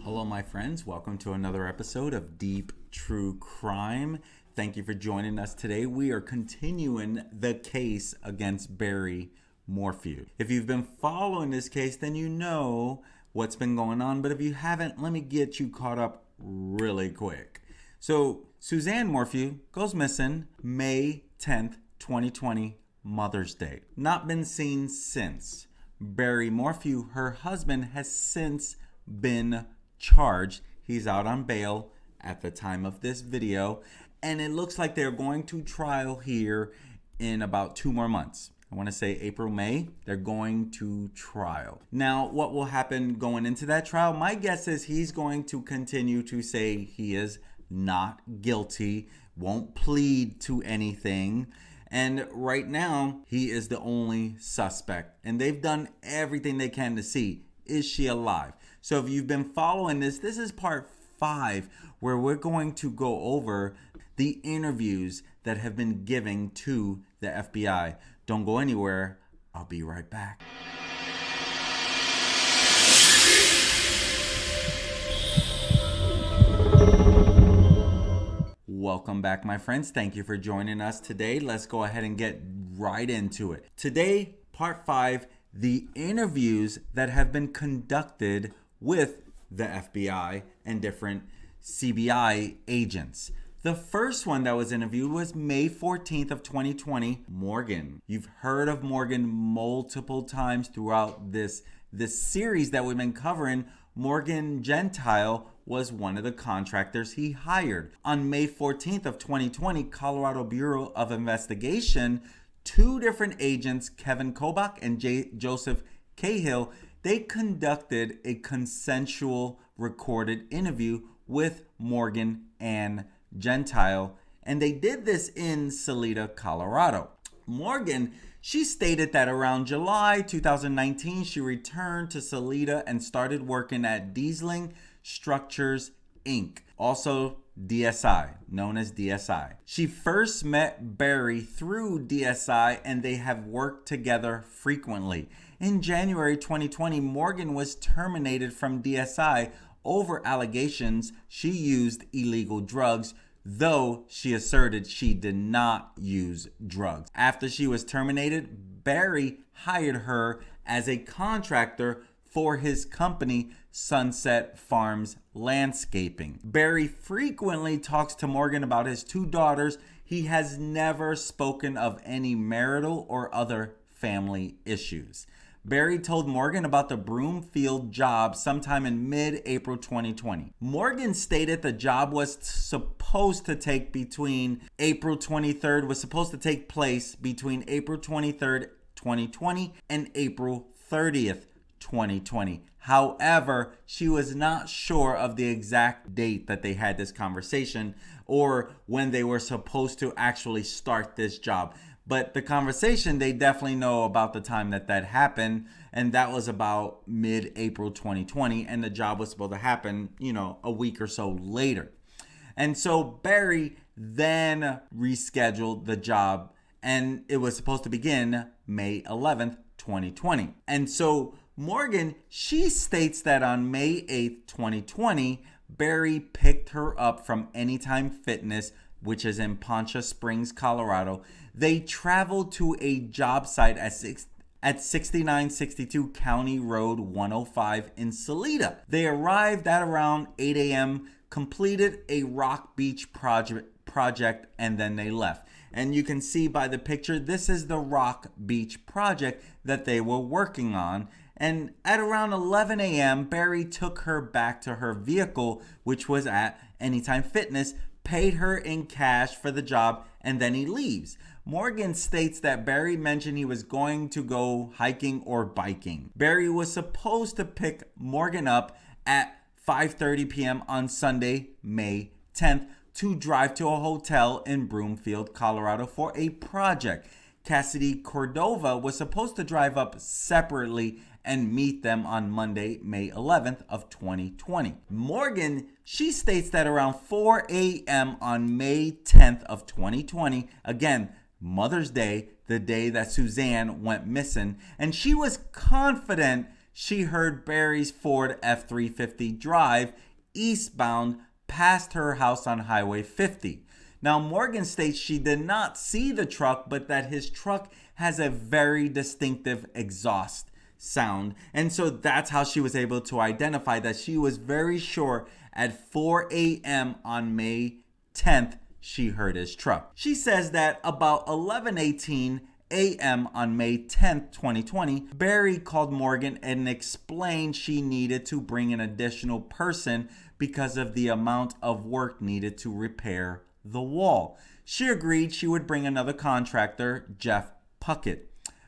Hello, my friends. Welcome to another episode of Deep True Crime. Thank you for joining us today. We are continuing the case against Barry Morphew. If you've been following this case, then you know what's been going on. But if you haven't, let me get you caught up really quick. So, Suzanne Morphew goes missing May 10th, 2020, Mother's Day. Not been seen since. Barry Morphew, her husband, has since been charged. He's out on bail at the time of this video, and it looks like they're going to trial here in about 2 more months. I want to say April, May, they're going to trial. Now, what will happen going into that trial? My guess is he's going to continue to say he is not guilty, won't plead to anything. And right now, he is the only suspect. And they've done everything they can to see, is she alive? So if you've been following this is part 5, where we're going to go over the interviews that have been given to the FBI. Don't go anywhere. I'll be right back. Welcome back, my friends. Thank you for joining us today. Let's go ahead and get right into it. Today, part 5, the interviews that have been conducted with the FBI and different CBI agents. The first one that was interviewed was May 14th of 2020, Morgan. You've heard of Morgan multiple times throughout this series that we've been covering. Morgan Gentile was one of the contractors he hired. On May 14th of 2020, Colorado Bureau of Investigation, 2 different agents, Kevin Kobach and Joseph Cahill, they conducted a consensual recorded interview with Morgan and Gentile, and they did this in Salida, Colorado. Morgan, she stated that around July 2019, she returned to Salida and started working at Diesling Structures, Inc., also DSI, known as DSI. She first met Barry through DSI, and they have worked together frequently. In January 2020, Morgan was terminated from DSI over allegations she used illegal drugs, though she asserted she did not use drugs. After she was terminated, Barry hired her as a contractor for his company, Sunset Farms Landscaping. Barry frequently talks to Morgan about his 2 daughters. He has never spoken of any marital or other family issues. Barry told Morgan about the Broomfield job sometime in mid-April 2020. Morgan stated the job was supposed to take between April 23rd, was supposed to take place between April 23rd, 2020 and April 30th, 2020. However, she was not sure of the exact date that they had this conversation or when they were supposed to actually start this job. But the conversation, they definitely know about the time that happened, and that was about mid-April 2020, and the job was supposed to happen, a week or so later. And so Barry then rescheduled the job, and it was supposed to begin May 11th, 2020. And so Morgan, she states that on May 8th, 2020, Barry picked her up from Anytime Fitness, which is in Poncha Springs, Colorado. They traveled to a job site at 6962 County Road 105 in Salida. They arrived at around 8 a.m., completed a Rock Beach project, and then they left. And you can see by the picture, this is the Rock Beach project that they were working on. And at around 11 a.m., Barry took her back to her vehicle, which was at Anytime Fitness, paid her in cash for the job, and then he leaves. Morgan states that Barry mentioned he was going to go hiking or biking. Barry was supposed to pick Morgan up at 5:30 p.m. on Sunday, May 10th, to drive to a hotel in Broomfield, Colorado for a project. Cassidy Cordova was supposed to drive up separately and meet them on Monday, May 11th of 2020. Morgan, she states that around 4 a.m. on May 10th of 2020, again, Mother's Day, the day that Suzanne went missing, and she was confident she heard Barry's Ford F-350 drive eastbound past her house on Highway 50. Now, Morgan states she did not see the truck, but that his truck has a very distinctive exhaust sound. And so that's how she was able to identify that she was very sure at 4 a.m. on May 10th, she heard his truck. She says that about 11:18 a.m. on May 10th, 2020, Barry called Morgan and explained she needed to bring an additional person because of the amount of work needed to repair the wall. She agreed she would bring another contractor, Jeff Puckett.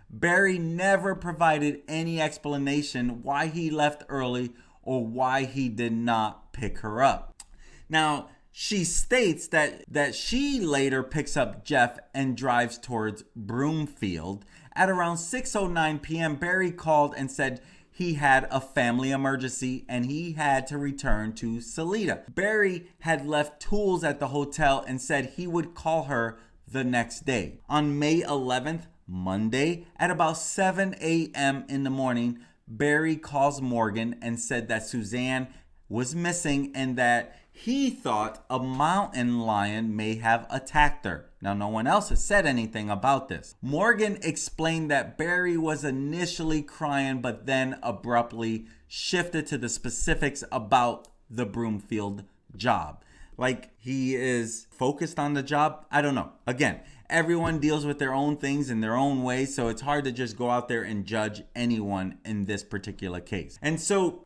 Barry never provided any explanation why he left early or why he did not pick her up. Now, she states that she later picks up Jeff and drives towards Broomfield. At around 6:09 p.m., Barry called and said he had a family emergency and he had to return to Salida. Barry had left tools at the hotel and said he would call her the next day. On May 11th, Monday, at about 7 a.m. in the morning, Barry calls Morgan and said that Suzanne was missing and that he thought a mountain lion may have attacked her. Now, no one else has said anything about this. Morgan explained that Barry was initially crying, but then abruptly shifted to the specifics about the Broomfield job. Like he is focused on the job. I don't know. Again, everyone deals with their own things in their own way, so it's hard to just go out there and judge anyone in this particular case. And so,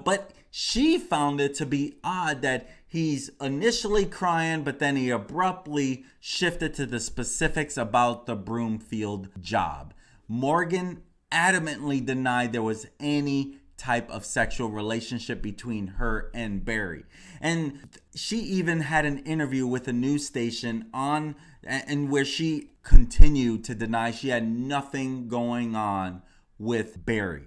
but she found it to be odd that he's initially crying, but then he abruptly shifted to the specifics about the Broomfield job. Morgan adamantly denied there was any type of sexual relationship between her and Barry. And she even had an interview with a news station and where she continued to deny she had nothing going on with Barry.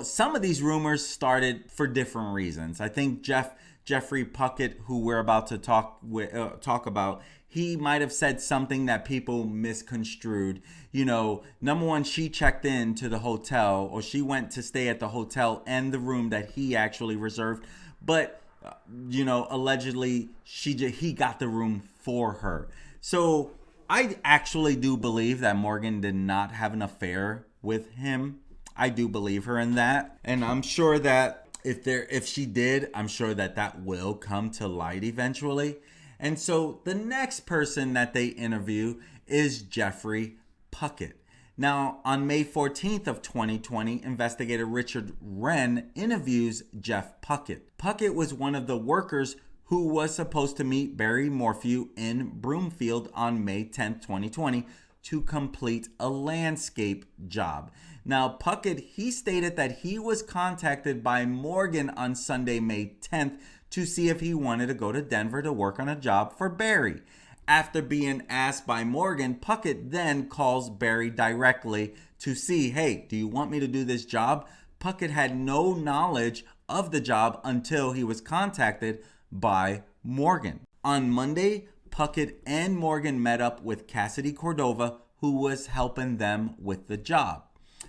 Some of these rumors started for different reasons. I think Jeffrey Puckett, who we're about to talk about, he might have said something that people misconstrued. Number one, she checked in to the hotel, or she went to stay at the hotel and the room that he actually reserved. But, allegedly, he got the room for her. So I actually do believe that Morgan did not have an affair with him. I do believe her in that. And I'm sure that if she did, I'm sure that will come to light eventually. And so the next person that they interview is Jeffrey Puckett. Now, on May 14th of 2020, investigator Richard Wren interviews Jeff Puckett. Puckett was one of the workers who was supposed to meet Barry Morphew in Broomfield on May 10th, 2020 to complete a landscape job. Now, Puckett, he stated that he was contacted by Morgan on Sunday, May 10th to see if he wanted to go to Denver to work on a job for Barry. After being asked by Morgan, Puckett then calls Barry directly to see, hey, do you want me to do this job? Puckett had no knowledge of the job until he was contacted by Morgan. On Monday, Puckett and Morgan met up with Cassidy Cordova, who was helping them with the job.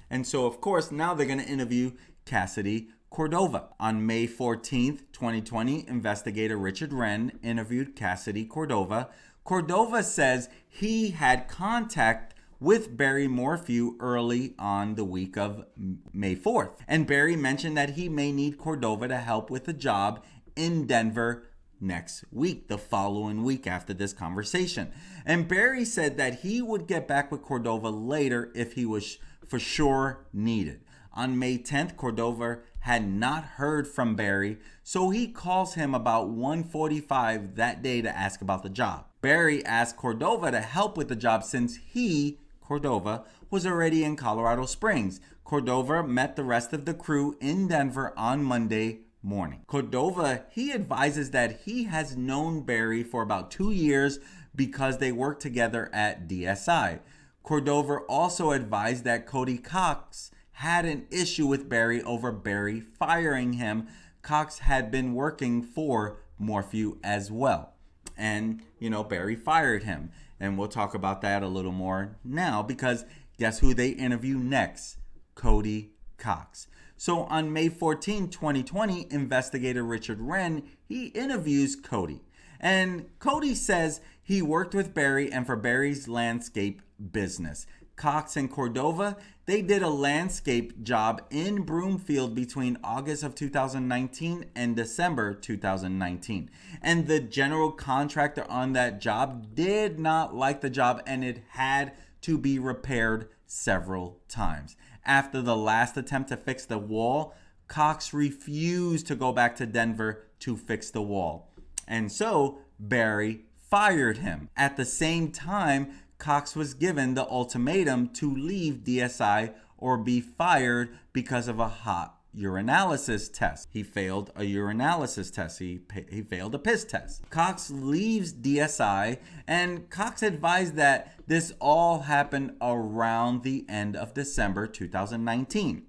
And so, of course, now they're going to interview Cassidy Cordova. On May 14th, 2020, investigator Richard Wren interviewed Cassidy Cordova. Cordova says he had contact with Barry Morphew early on the week of May 4th. And Barry mentioned that he may need Cordova to help with a job in Denver next week, the following week after this conversation. And Barry said that he would get back with Cordova later if he was for sure needed. On May 10th, Cordova had not heard from Barry, so he calls him about 1:45 that day to ask about the job. Barry asked Cordova to help with the job since he, Cordova, was already in Colorado Springs. Cordova met the rest of the crew in Denver on Monday morning. Cordova, he advises that he has known Barry for about 2 years because they worked together at DSI. Cordova also advised that Cody Cox had an issue with Barry over Barry firing him. Cox had been working for Morphew as well. And, Barry fired him. And we'll talk about that a little more now because guess who they interview next? Cody Cox. So on May 14, 2020, investigator Richard Wren, he interviews Cody. And Cody says he worked with Barry and for Barry's landscape business. Cox and Cordova, they did a landscape job in Broomfield between August of 2019 and December 2019. And the general contractor on that job did not like the job, and it had to be repaired several times. After the last attempt to fix the wall, Cox refused to go back to Denver to fix the wall. And so Barry fired him. At the same time, Cox was given the ultimatum to leave DSI or be fired because of a hot urinalysis test. He failed a urinalysis test. He failed a piss test. Cox leaves DSI, and Cox advised that this all happened around the end of December 2019.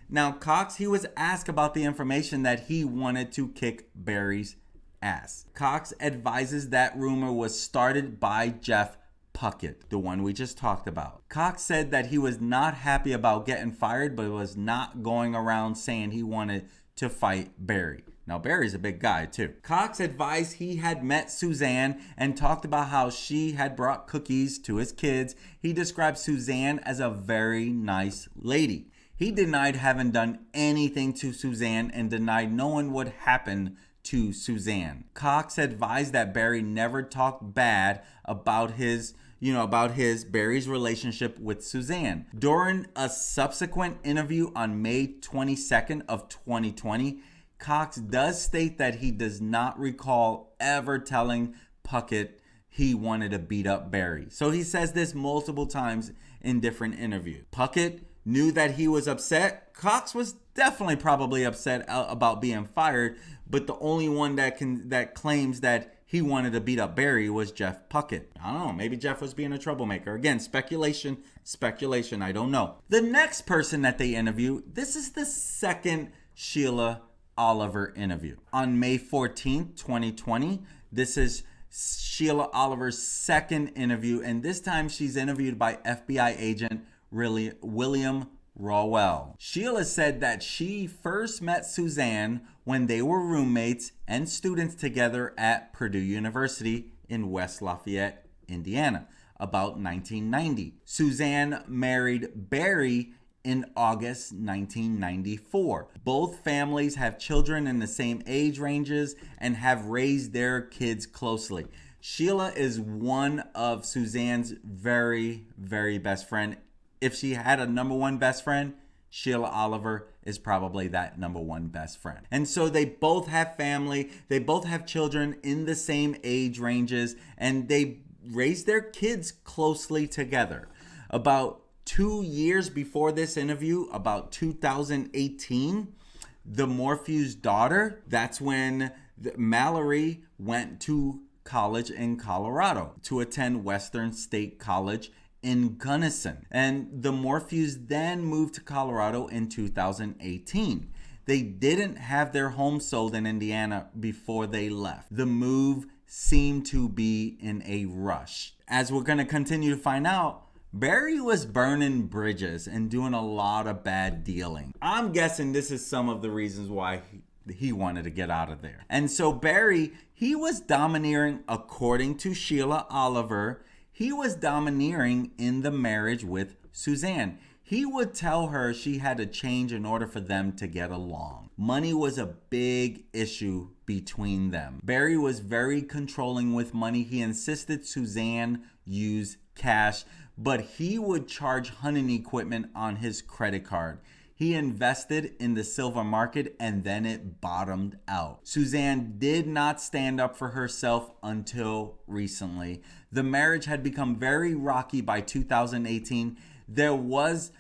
Now, Cox, he was asked about the information that he wanted to kick Barry's ass. Cox advises that rumor was started by Jeff Puckett, the one we just talked about. Cox said that he was not happy about getting fired, but was not going around saying he wanted to fight Barry. Now, Barry's a big guy too. Cox advised he had met Suzanne and talked about how she had brought cookies to his kids. He described Suzanne as a very nice lady. He denied having done anything to Suzanne and denied knowing what happened to Suzanne. Cox advised that Barry never talked bad about Barry's relationship with Suzanne. During a subsequent interview on May 22nd of 2020, Cox does state that he does not recall ever telling Puckett he wanted to beat up Barry. So he says this multiple times in different interviews. Puckett knew that he was upset. Cox was definitely probably upset about being fired, but the only one that claims that he wanted to beat up Barry was Jeff Puckett. I don't know, maybe Jeff was being a troublemaker. Again, speculation, I don't know. The next person that they interview, this is the second Sheila Oliver interview. On May 14th, 2020, this is Sheila Oliver's second interview, and this time she's interviewed by FBI agent William Rawell. Sheila said that she first met Suzanne when they were roommates and students together at Purdue University in West Lafayette, Indiana, about 1990. Suzanne married Barry in August 1994. Both families have children in the same age ranges and have raised their kids closely. Sheila is one of Suzanne's very, very best friend. If she had a number one best friend, Sheila Oliver is probably that number one best friend. And so they both have family, they both have children in the same age ranges, and they raise their kids closely together. About 2 years before this interview, about 2018, the Morphew's daughter, that's when Mallory went to college in Colorado to attend Western State College in Gunnison. And the Morphews then moved to Colorado in 2018. They didn't have their home sold in Indiana before they left. The move seemed to be in a rush. As we're going to continue to find out, Barry was burning bridges and doing a lot of bad dealing. I'm guessing this is some of the reasons why he wanted to get out of there. And so Barry, he was domineering, according to Sheila Oliver. He was domineering in the marriage with Suzanne. He would tell her she had to change in order for them to get along. Money was a big issue between them. Barry was very controlling with money. He insisted Suzanne use cash, but he would charge hunting equipment on his credit card. He invested in the silver market and then it bottomed out. Suzanne did not stand up for herself until recently. The marriage had become very rocky by 2018. There was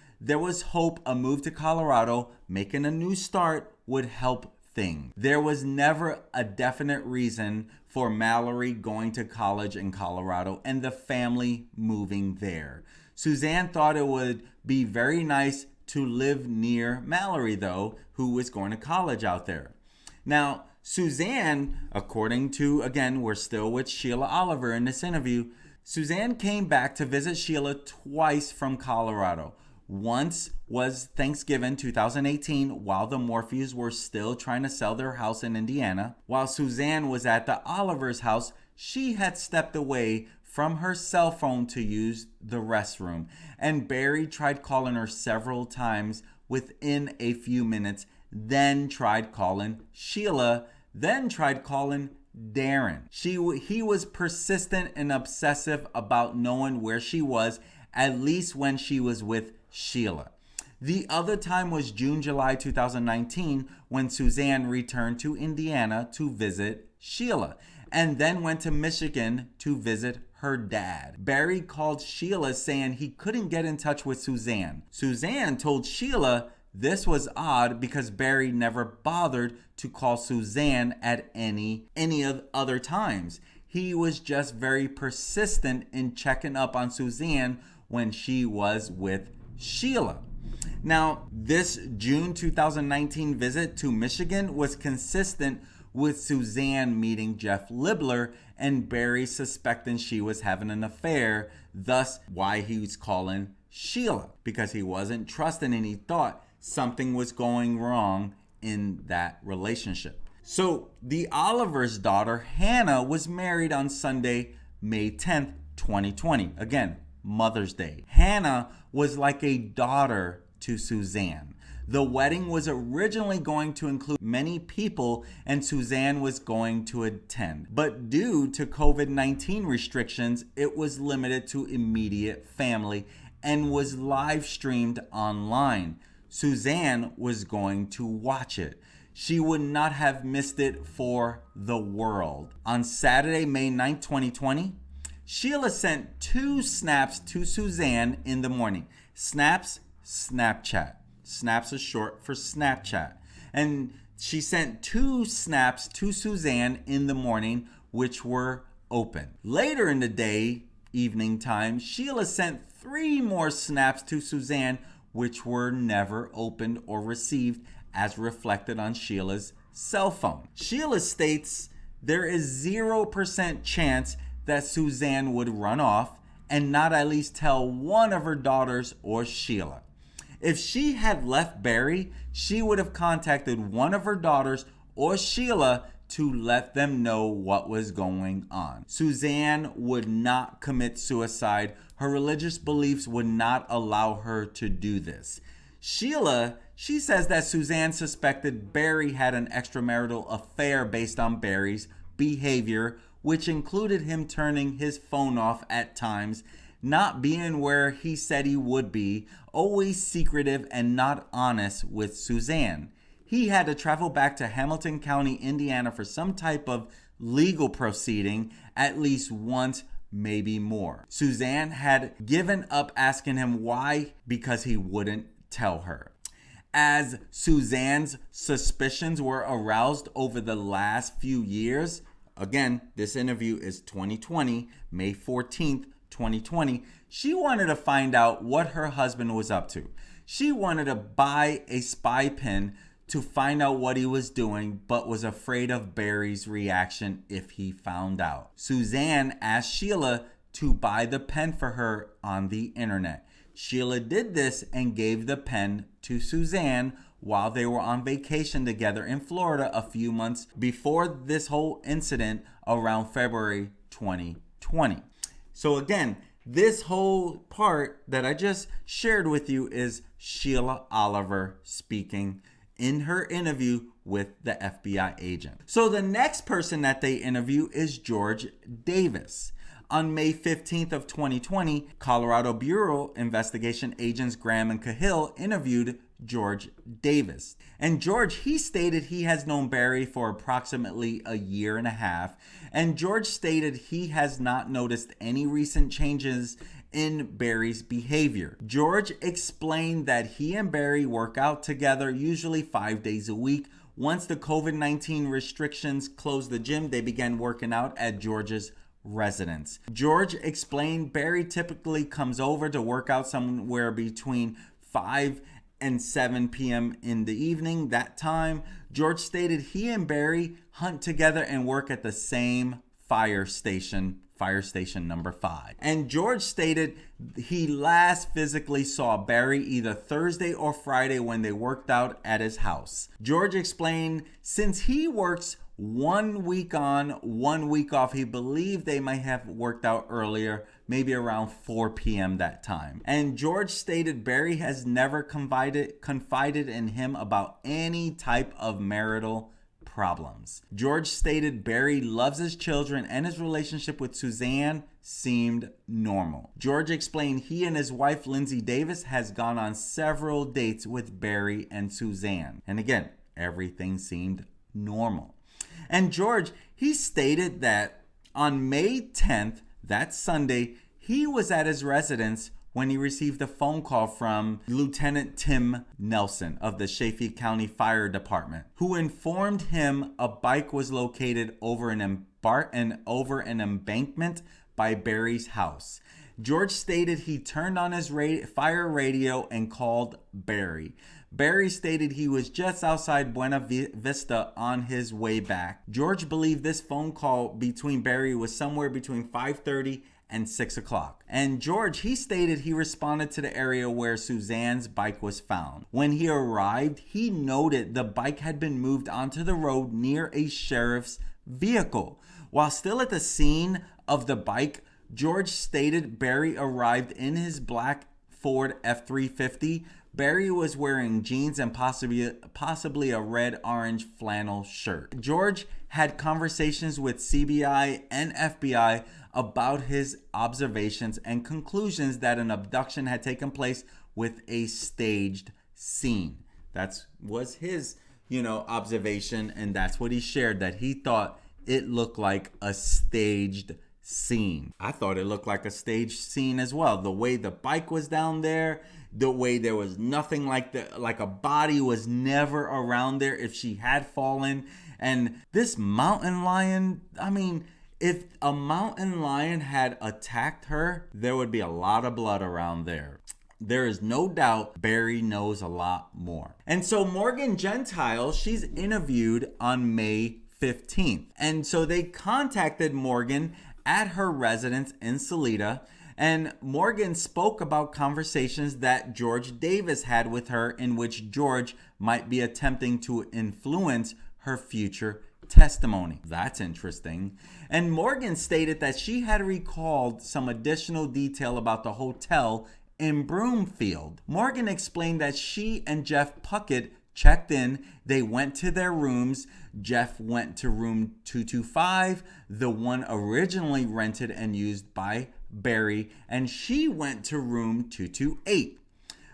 hope a move to Colorado, making a new start, would help things. There was never a definite reason for Mallory going to college in Colorado and the family moving there. Suzanne thought it would be very nice to live near Mallory, though, who was going to college out there. Now, Suzanne, according to, again, we're still with Sheila Oliver in this interview, Suzanne came back to visit Sheila twice from Colorado. Once was Thanksgiving 2018, while the Morphews were still trying to sell their house in Indiana. While Suzanne was at the Oliver's house, she had stepped away from her cell phone to use the restroom, and Barry tried calling her several times within a few minutes, then tried calling Sheila, then tried calling Darren. He was persistent and obsessive about knowing where she was, at least when she was with Sheila. The other time was July 2019, when Suzanne returned to Indiana to visit Sheila, and then went to Michigan to visit her dad. Barry called Sheila saying he couldn't get in touch with Suzanne. Suzanne told Sheila this was odd because Barry never bothered to call Suzanne at any of other times. He was just very persistent in checking up on Suzanne when she was with Sheila. Now, this June 2019 visit to Michigan was consistent with Suzanne meeting Jeff Libler and Barry suspecting she was having an affair, thus why he was calling Sheila, because he wasn't trusting and he thought something was going wrong in that relationship. So the Oliver's daughter, Hannah, was married on Sunday, May 10th, 2020. Again, Mother's Day. Hannah was like a daughter to Suzanne. The wedding was originally going to include many people and Suzanne was going to attend. But due to COVID-19 restrictions, it was limited to immediate family and was live streamed online. Suzanne was going to watch it. She would not have missed it for the world. On Saturday, May 9th, 2020, Sheila sent 2 snaps to Suzanne in the morning. Snaps, Snapchat. Snaps is short for Snapchat. And she sent 2 snaps to Suzanne in the morning, which were open. Later in the day, evening time, Sheila sent 3 more snaps to Suzanne, which were never opened or received, as reflected on Sheila's cell phone. Sheila states there is 0% chance that Suzanne would run off and not at least tell one of her daughters or Sheila. If she had left Barry, she would have contacted one of her daughters or Sheila to let them know what was going on. Suzanne would not commit suicide. Her religious beliefs would not allow her to do this. Sheila, she says that Suzanne suspected Barry had an extramarital affair based on Barry's behavior, which included him turning his phone off at times, not being where he said he would be, always secretive and not honest with Suzanne. He had to travel back to Hamilton County, Indiana for some type of legal proceeding at least once, maybe more. Suzanne had given up asking him why because he wouldn't tell her. As Suzanne's suspicions were aroused over the last few years, again, this interview is 2020, May 14th, 2020, she wanted to find out what her husband was up to. She wanted to buy a spy pen to find out what he was doing, but was afraid of Barry's reaction if he found out. Suzanne asked Sheila to buy the pen for her on the internet. Sheila did this and gave the pen to Suzanne while they were on vacation together in Florida a few months before this whole incident around February 2020. So again, this whole part that I just shared with you is Sheila Oliver speaking in her interview with the FBI agent. So the next person that they interview is George Davis. On May 15th of 2020, Colorado Bureau investigation agents Graham and Cahill interviewed George Davis. And George, he stated he has known Barry for approximately a year and a half. And George stated he has not noticed any recent changes in Barry's behavior. George explained that he and Barry work out together usually 5 days a week. Once the COVID-19 restrictions closed the gym, they began working out at George's residence. George explained Barry typically comes over to work out somewhere between 5 and 7 p.m. in the evening. That time, George stated he and Barry hunt together and work at the same fire station fire station number 5. And George stated he last physically saw Barry either Thursday or Friday when they worked out at his house. George explained since he works 1 week on, 1 week off, he believed they might have worked out earlier, maybe around 4 p.m. that time. And George stated Barry has never confided in him about any type of marital problems. George stated Barry loves his children and his relationship with Suzanne seemed normal. George explained he and his wife Lindsay Davis has gone on several dates with Barry and Suzanne. And again, everything seemed normal. And George, he stated that on May 10th, that Sunday, he was at his residence when he received a phone call from Lieutenant Tim Nelson of the Chaffee County Fire Department, who informed him a bike was located over an embankment by Barry's house. George stated he turned on his fire radio and called Barry. Barry stated he was just outside Buena Vista on his way back. George believed this phone call between Barry was somewhere between 5:30 and 6 o'clock. And George, he stated he responded to the area where Suzanne's bike was found. When he arrived, he noted the bike had been moved onto the road near a sheriff's vehicle. While still at the scene of the bike, George stated Barry arrived in his black Ford F-350. Barry was wearing jeans and possibly a red-orange flannel shirt. George had conversations with CBI and FBI about his observations and conclusions that an abduction had taken place with a staged scene. That was his, observation, and that's what he shared, that he thought it looked like a staged scene. I thought it looked like a staged scene as well. The way the bike was down there, the way there was nothing like a body was never around there if she had fallen. And this mountain lion, if a mountain lion had attacked her, there would be a lot of blood around there. There is no doubt Barry knows a lot more. And so Morgan Gentile, she's interviewed on May 15th. And so they contacted Morgan at her residence in Salida, and Morgan spoke about conversations that George Davis had with her in which George might be attempting to influence her future testimony. That's interesting. And Morgan stated that she had recalled some additional detail about the hotel in Broomfield. Morgan explained that she and Jeff Puckett checked in. They went to their rooms. Jeff went to room 225, the one originally rented and used by Barry, and she went to room 228.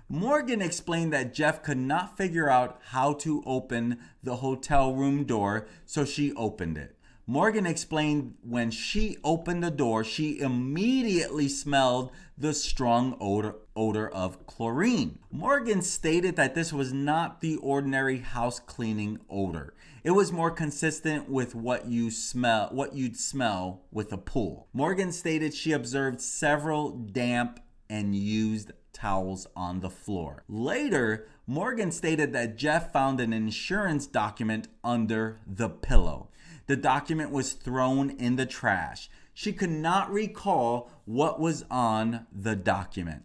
Morgan explained that Jeff could not figure out how to open the hotel room door, so she opened it. Morgan explained when she opened the door, she immediately smelled the strong odor of chlorine. Morgan stated that this was not the ordinary house cleaning odor. It was more consistent with what you'd smell with a pool. Morgan stated she observed several damp and used towels on the floor. Later, Morgan stated that Jeff found an insurance document under the pillow. The document was thrown in the trash. She could not recall what was on the document.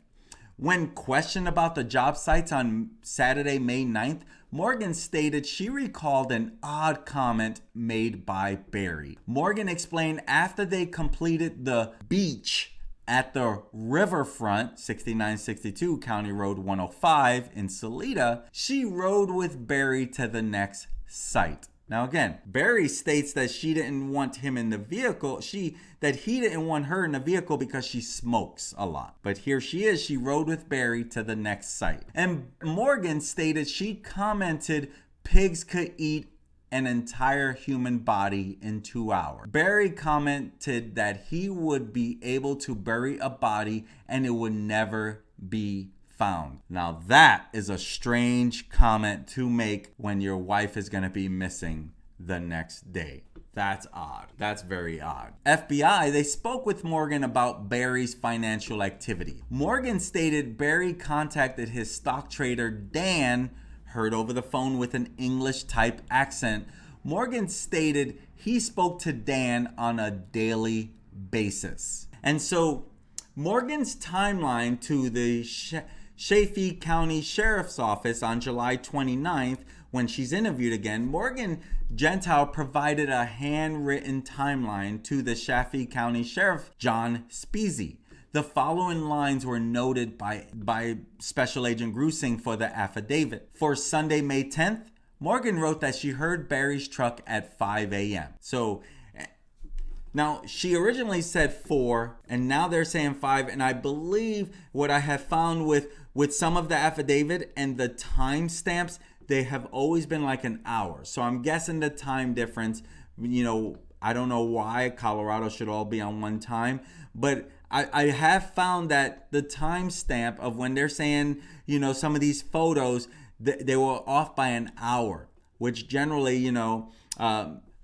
When questioned about the job sites on Saturday, May 9th, Morgan stated she recalled an odd comment made by Barry. Morgan explained after they completed the beach at the riverfront, 6962 County Road 105 in Salida, she rode with Barry to the next site. Now again, Barry states that she didn't want him in the vehicle. That he didn't want her in the vehicle because she smokes a lot. But here she is. She rode with Barry to the next site. And Morgan stated she commented pigs could eat an entire human body in 2 hours. Barry commented that he would be able to bury a body and it would never be found. Now that is a strange comment to make when your wife is going to be missing the next day. That's odd. That's very odd. FBI, they spoke with Morgan about Barry's financial activity. Morgan stated Barry contacted his stock trader Dan, heard over the phone with an English type accent. Morgan stated he spoke to Dan on a daily basis. And so Morgan's timeline to the Chaffee County Sheriff's Office on July 29th, when she's interviewed again, Morgan Gentile provided a handwritten timeline to the Chaffee County Sheriff, John Spezze. The following lines were noted by Special Agent Grusing for the affidavit. For Sunday, May 10th, Morgan wrote that she heard Barry's truck at 5 a.m. So now she originally said 4, and now they're saying 5. And I believe what I have found with some of the affidavit and the time stamps, they have always been like an hour. So I'm guessing the time difference, I don't know why Colorado should all be on one time, but I have found that the timestamp of when they're saying, some of these photos, they were off by an hour, which generally,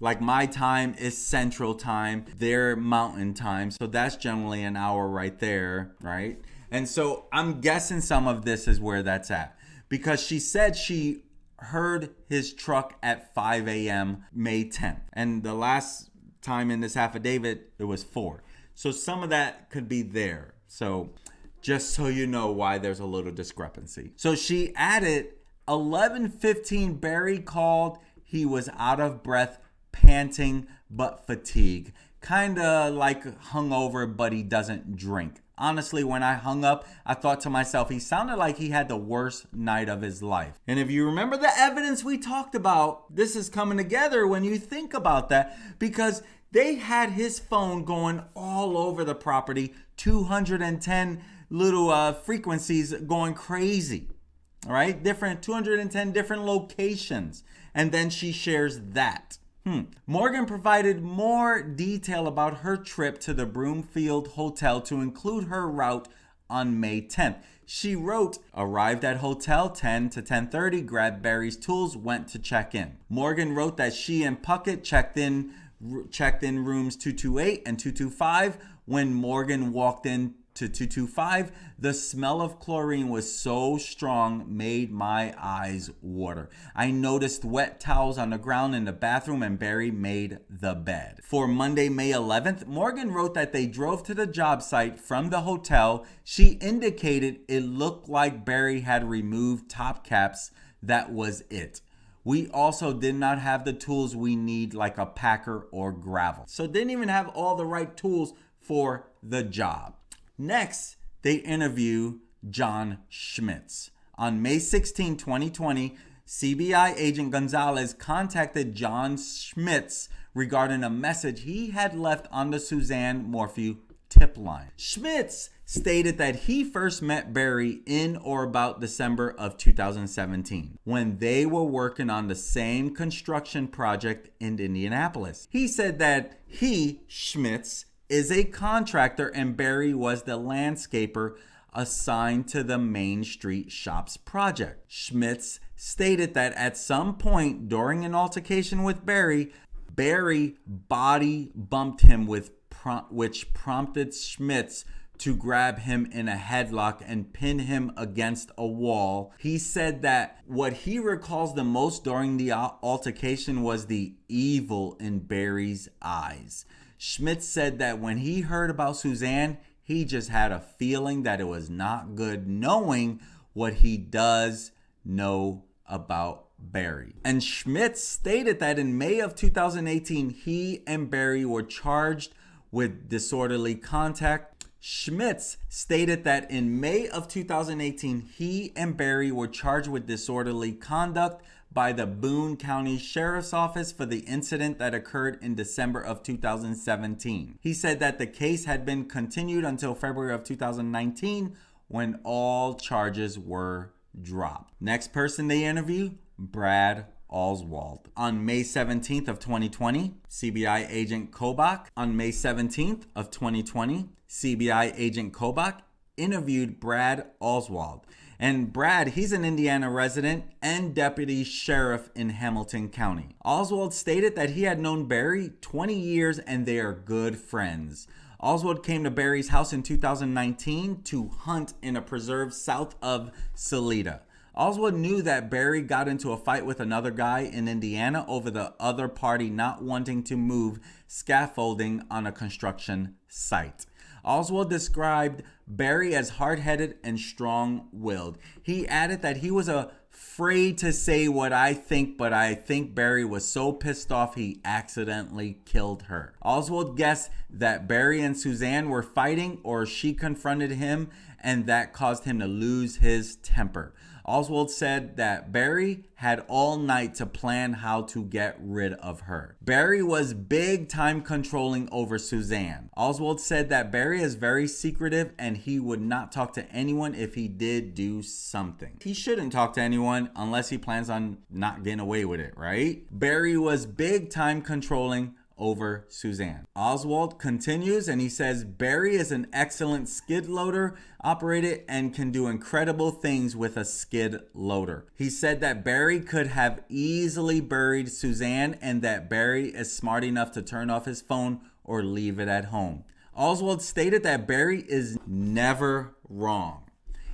like my time is Central Time, their Mountain Time. So that's generally an hour right there, right? And so I'm guessing some of this is where that's at. Because she said she heard his truck at 5 a.m. May 10th. And the last time in this affidavit, it was 4. So some of that could be there. So just so you know why there's a little discrepancy. So she added 11:15 Barry called. He was out of breath, panting, but fatigued. Kind of like hungover, but he doesn't drink. Honestly, when I hung up, I thought to myself, he sounded like he had the worst night of his life. And if you remember the evidence we talked about, this is coming together when you think about that, because they had his phone going all over the property, 210 little frequencies going crazy. All right, 210 different locations. And then she shares that. Morgan provided more detail about her trip to the Broomfield Hotel to include her route on May 10th. She wrote, arrived at hotel 10 to 10:30, grabbed Barry's tools, went to check in. Morgan wrote that she and Puckett checked in rooms 228 and 225. When Morgan walked in to 225, the smell of chlorine was so strong, made my eyes water. I noticed wet towels on the ground in the bathroom, and Barry made the bed. For Monday, May 11th, Morgan wrote that they drove to the job site from the hotel. She indicated it looked like Barry had removed top caps. That was it. We also did not have the tools we need, like a packer or gravel. So didn't even have all the right tools for the job. Next, they interview John Schmitz. On May 16, 2020, CBI agent Gonzalez contacted John Schmitz regarding a message he had left on the Suzanne Morphew tip line. Schmitz stated that he first met Barry in or about December of 2017 when they were working on the same construction project in Indianapolis. He said that Schmitz, is a contractor and Barry was the landscaper assigned to the Main Street Shops project. Schmitz stated that at some point during an altercation with Barry body bumped him which prompted Schmitz to grab him in a headlock and pin him against a wall. He said that what he recalls the most during the altercation was the evil in Barry's eyes. Schmitz said that when he heard about Suzanne, he just had a feeling that it was not good, knowing what he does know about Barry. And Schmitz stated that in May of 2018, he and Barry were charged with disorderly conduct. Schmitz stated that in May of 2018, he and Barry were charged with disorderly conduct by the Boone County Sheriff's Office for the incident that occurred in December of 2017. He said that the case had been continued until February of 2019 when all charges were dropped. Next person they interview, Brad Oswald. On May 17th of 2020, CBI agent Kobach. On May 17th of 2020, CBI agent Kobach interviewed Brad Oswald. And Brad, he's an Indiana resident and deputy sheriff in Hamilton County. Oswald stated that he had known Barry 20 years and they are good friends. Oswald came to Barry's house in 2019 to hunt in a preserve south of Salida. Oswald knew that Barry got into a fight with another guy in Indiana over the other party not wanting to move scaffolding on a construction site. Oswald described Barry as hard-headed and strong-willed. He added that he was afraid to say what I think, but I think Barry was so pissed off he accidentally killed her. Oswald guessed that Barry and Suzanne were fighting, or she confronted him, and that caused him to lose his temper. Oswald said that Barry had all night to plan how to get rid of her. Barry was big time controlling over Suzanne. Oswald said that Barry is very secretive and he would not talk to anyone if he did do something. He shouldn't talk to anyone unless he plans on not getting away with it, right? Barry was big time controlling over Suzanne. Oswald continues and he says Barry is an excellent skid loader operator and can do incredible things with a skid loader. He said that Barry could have easily buried Suzanne and that Barry is smart enough to turn off his phone or leave it at home. Oswald stated that Barry is never wrong.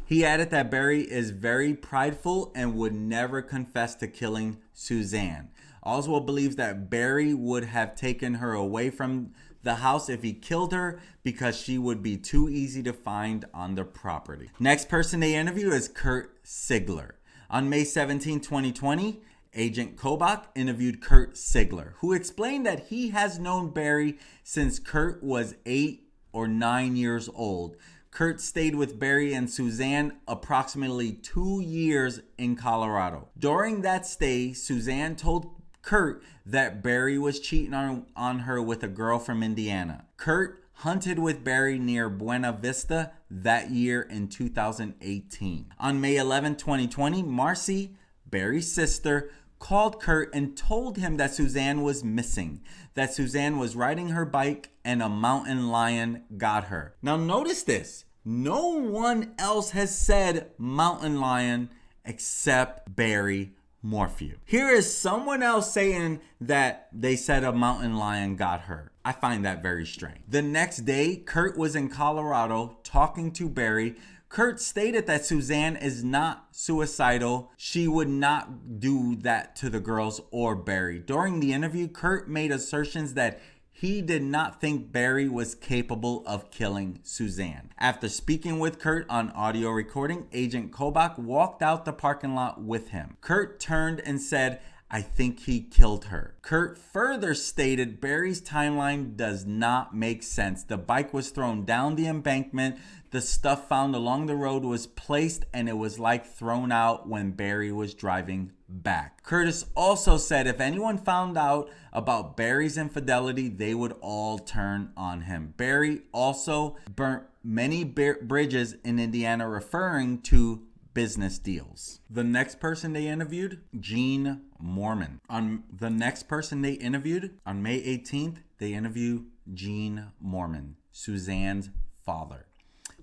He added that Barry is very prideful and would never confess to killing Suzanne. Oswald believes that Barry would have taken her away from the house if he killed her because she would be too easy to find on the property. Next person they interview is Kurt Ziegler. On May 17, 2020, Agent Kobach interviewed Kurt Ziegler, who explained that he has known Barry since Kurt was 8 or 9 years old. Kurt stayed with Barry and Suzanne approximately 2 years in Colorado. During that stay, Suzanne told Kurt that Barry was cheating on her with a girl from Indiana. Kurt hunted with Barry near Buena Vista that year in 2018. On May 11, 2020, Marcy, Barry's sister, called Kurt and told him that Suzanne was missing, that Suzanne was riding her bike and a mountain lion got her. Now notice this. No one else has said mountain lion except Barry Morphew. Here is someone else saying that they said a mountain lion got her. I find that very strange. The next day, Kurt was in Colorado talking to Barry. Kurt stated that Suzanne is not suicidal. She would not do that to the girls or Barry. During the interview, Kurt made assertions that he did not think Barry was capable of killing Suzanne. After speaking with Kurt on audio recording, Agent Kobach walked out the parking lot with him. Kurt turned and said, "I think he killed her." Kurt further stated Barry's timeline does not make sense. The bike was thrown down the embankment. The stuff found along the road was placed and it was like thrown out when Barry was driving back. Curtis also said if anyone found out about Barry's infidelity, they would all turn on him. Barry also burnt many bridges in Indiana, referring to business deals. The next person they interviewed, Gene Moorman. On May 18th, they interviewed Gene Moorman, Suzanne's father.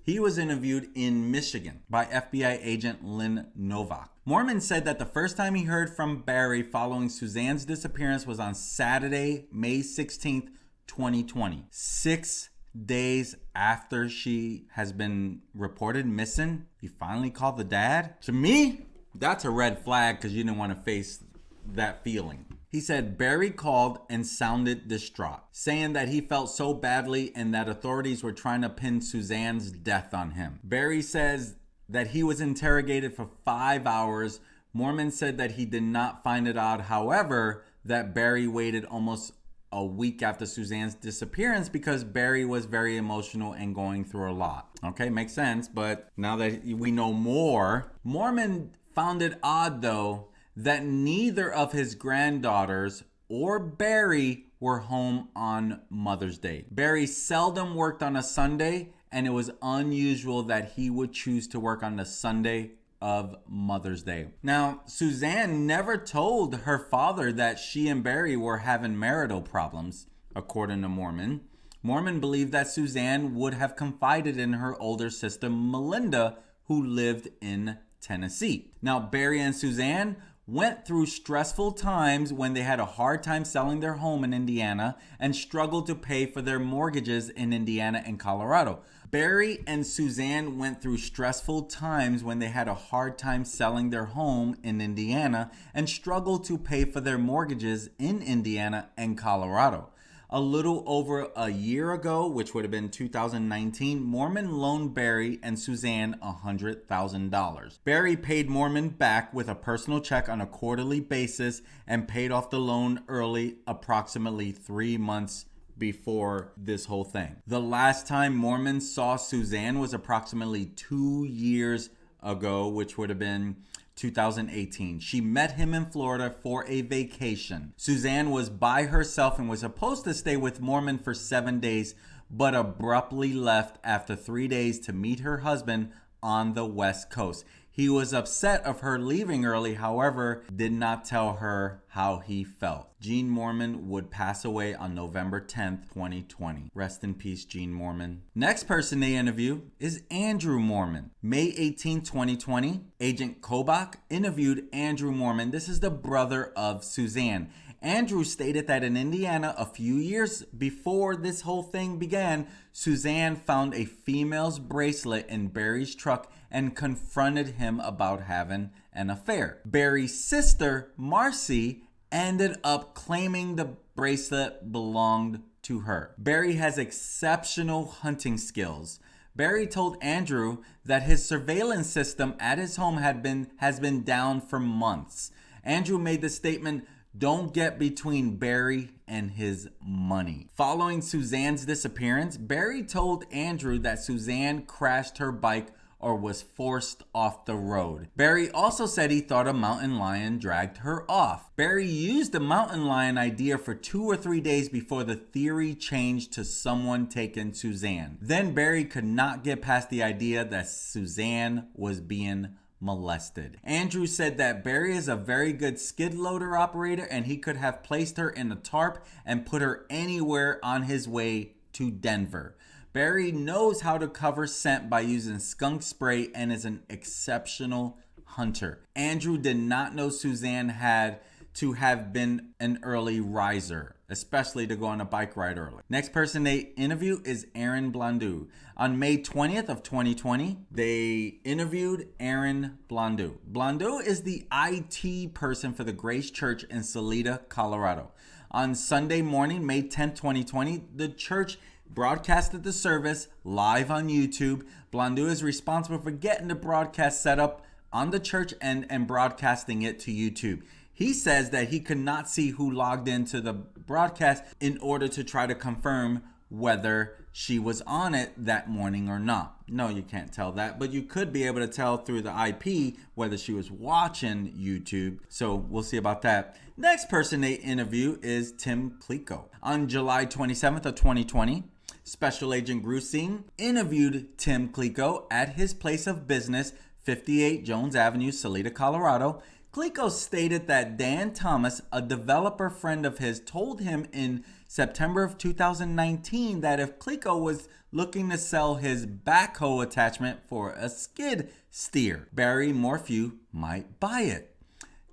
He was interviewed in Michigan by FBI agent Lynn Novak. Moorman said that the first time he heard from Barry following Suzanne's disappearance was on Saturday, May 16th, 2020. 6 days after she has been reported missing, he finally called the dad. To me, that's a red flag because you didn't want to face that feeling. He said Barry called and sounded distraught, saying that he felt so badly and that authorities were trying to pin Suzanne's death on him. Barry says that he was interrogated for 5 hours. Moorman said that he did not find it odd, however, that Barry waited almost a week after Suzanne's disappearance because Barry was very emotional and going through a lot. Okay, makes sense, but now that we know more, Moorman found it odd though that neither of his granddaughters or Barry were home on Mother's Day. Barry seldom worked on a Sunday, and it was unusual that he would choose to work on the Sunday of Mother's Day. Now, Suzanne never told her father that she and Barry were having marital problems, according to Moorman. Moorman believed that Suzanne would have confided in her older sister, Melinda, who lived in Tennessee. Now, Barry and Suzanne went through stressful times when they had a hard time selling their home in Indiana and struggled to pay for their mortgages in Indiana and Colorado. Barry and Suzanne went through stressful times when they had a hard time selling their home in Indiana and struggled to pay for their mortgages in Indiana and Colorado. A little over a year ago, which would have been 2019, Moorman loaned Barry and Suzanne $100,000. Barry paid Moorman back with a personal check on a quarterly basis and paid off the loan early, approximately 3 months before this whole thing. The last time Moorman saw Suzanne was approximately 2 years ago, which would have been 2018. She met him in Florida for a vacation. Suzanne was by herself and was supposed to stay with Moorman for 7 days, but abruptly left after 3 days to meet her husband on the West Coast. He was upset of her leaving early, however, did not tell her how he felt. Gene Moorman would pass away on November 10th, 2020. Rest in peace, Gene Moorman. Next person they interview is Andrew Moorman. May 18, 2020, Agent Kobach interviewed Andrew Moorman. This is the brother of Suzanne. Andrew stated that in Indiana, a few years before this whole thing began, Suzanne found a female's bracelet in Barry's truck and confronted him about having an affair. Barry's sister, Marcy, ended up claiming the bracelet belonged to her. Barry has exceptional hunting skills. Barry told Andrew that his surveillance system at his home has been down for months. Andrew made the statement, "Don't get between Barry and his money." Following Suzanne's disappearance, Barry told Andrew that Suzanne crashed her bike or was forced off the road. Barry also said he thought a mountain lion dragged her off. Barry used the mountain lion idea for 2 or 3 days before the theory changed to someone taking Suzanne. Then Barry could not get past the idea that Suzanne was being molested. Andrew said that Barry is a very good skid loader operator and he could have placed her in a tarp and put her anywhere on his way to Denver. Barry knows how to cover scent by using skunk spray and is an exceptional hunter. Andrew did not know Suzanne had to have been an early riser, especially to go on a bike ride early. Next person they interview is Aaron Blandu. On May 20th of 2020, they interviewed Aaron Blandu. Blandu is the IT person for the Grace Church in Salida, Colorado. On Sunday morning, May 10th, 2020, the church broadcasted the service live on YouTube. Blandu is responsible for getting the broadcast set up on the church end and broadcasting it to YouTube. He says that he could not see who logged into the broadcast in order to try to confirm whether she was on it that morning or not. No, you can't tell that, but you could be able to tell through the IP whether she was watching YouTube. So we'll see about that. Next person they interview is Tim Klico. On July 27th of 2020, Special Agent Grusing interviewed Tim Klico at his place of business, 58 Jones Avenue, Salida, Colorado. Klico stated that Dan Thomas, a developer friend of his, told him in September of 2019 that if Klico was looking to sell his backhoe attachment for a skid steer, Barry Morphew might buy it.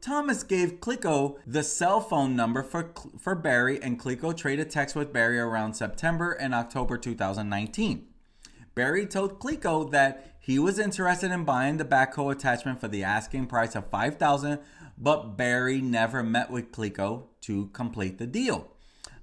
Thomas gave Klico the cell phone number for Barry, and Klico traded texts with Barry around September and October 2019. Barry told Klico that he was interested in buying the backhoe attachment for the asking price of $5,000, but Barry never met with Klico to complete the deal.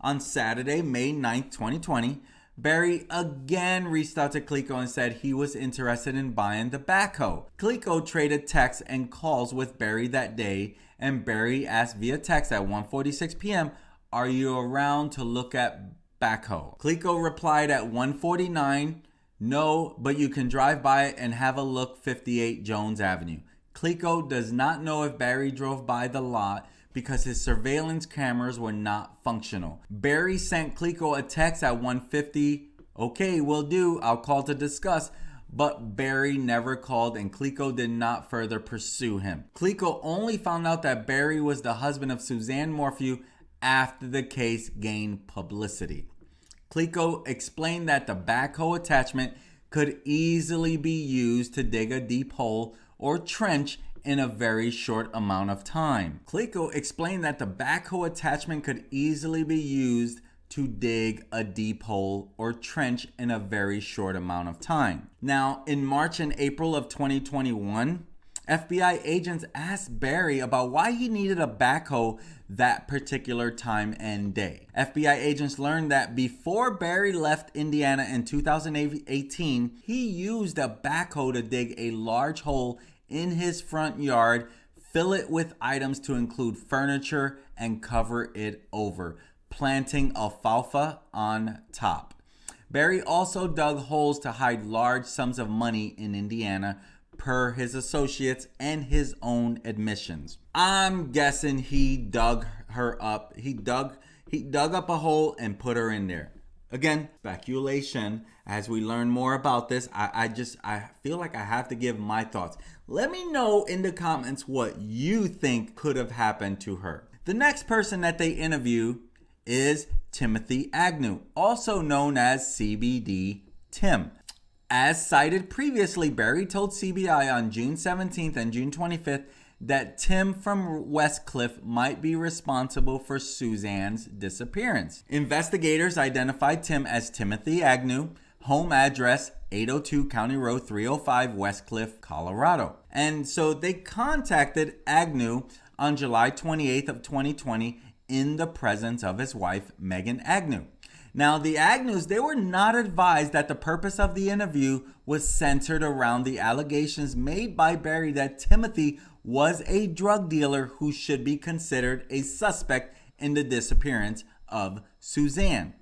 On Saturday, May 9th, 2020, Barry again reached out to Klico and said he was interested in buying the backhoe. Klico traded texts and calls with Barry that day, and Barry asked via text at 1:46 p.m., "Are you around to look at backhoe?" Klico replied at 1:49, "No, but you can drive by and have a look, 58 Jones Avenue." Klico does not know if Barry drove by the lot because his surveillance cameras were not functional. Barry sent Klico a text at 1:50, "Okay, will do, I'll call to discuss," but Barry never called and Klico did not further pursue him. Klico only found out that Barry was the husband of Suzanne Morphew after the case gained publicity. Klico explained that the backhoe attachment could easily be used to dig a deep hole or trench in a very short amount of time. Cleco explained that the backhoe attachment could easily be used to dig a deep hole or trench in a very short amount of time. Now, in March and April of 2021, FBI agents asked Barry about why he needed a backhoe that particular time and day. FBI agents learned that before Barry left Indiana in 2018, he used a backhoe to dig a large hole in his front yard, fill it with items to include furniture, and cover it over, planting alfalfa on top. Barry also dug holes to hide large sums of money in Indiana, per his associates and his own admissions. I'm guessing he dug her up. He dug up a hole and put her in there. Again, speculation. As we learn more about this, I feel like I have to give my thoughts. Let me know in the comments what you think could have happened to her. The next person that they interview is Timothy Agnew, also known as CBD Tim. As cited previously, Barry told CBI on June 17th and June 25th that Tim from Westcliff might be responsible for Suzanne's disappearance. Investigators identified Tim as Timothy Agnew, home address 802 County Road 305, Westcliff, Colorado. And so they contacted Agnew on July 28th of 2020 in the presence of his wife, Megan Agnew. Now, the Agnews, they were not advised that the purpose of the interview was centered around the allegations made by Barry that Timothy was a drug dealer who should be considered a suspect in the disappearance of Suzanne.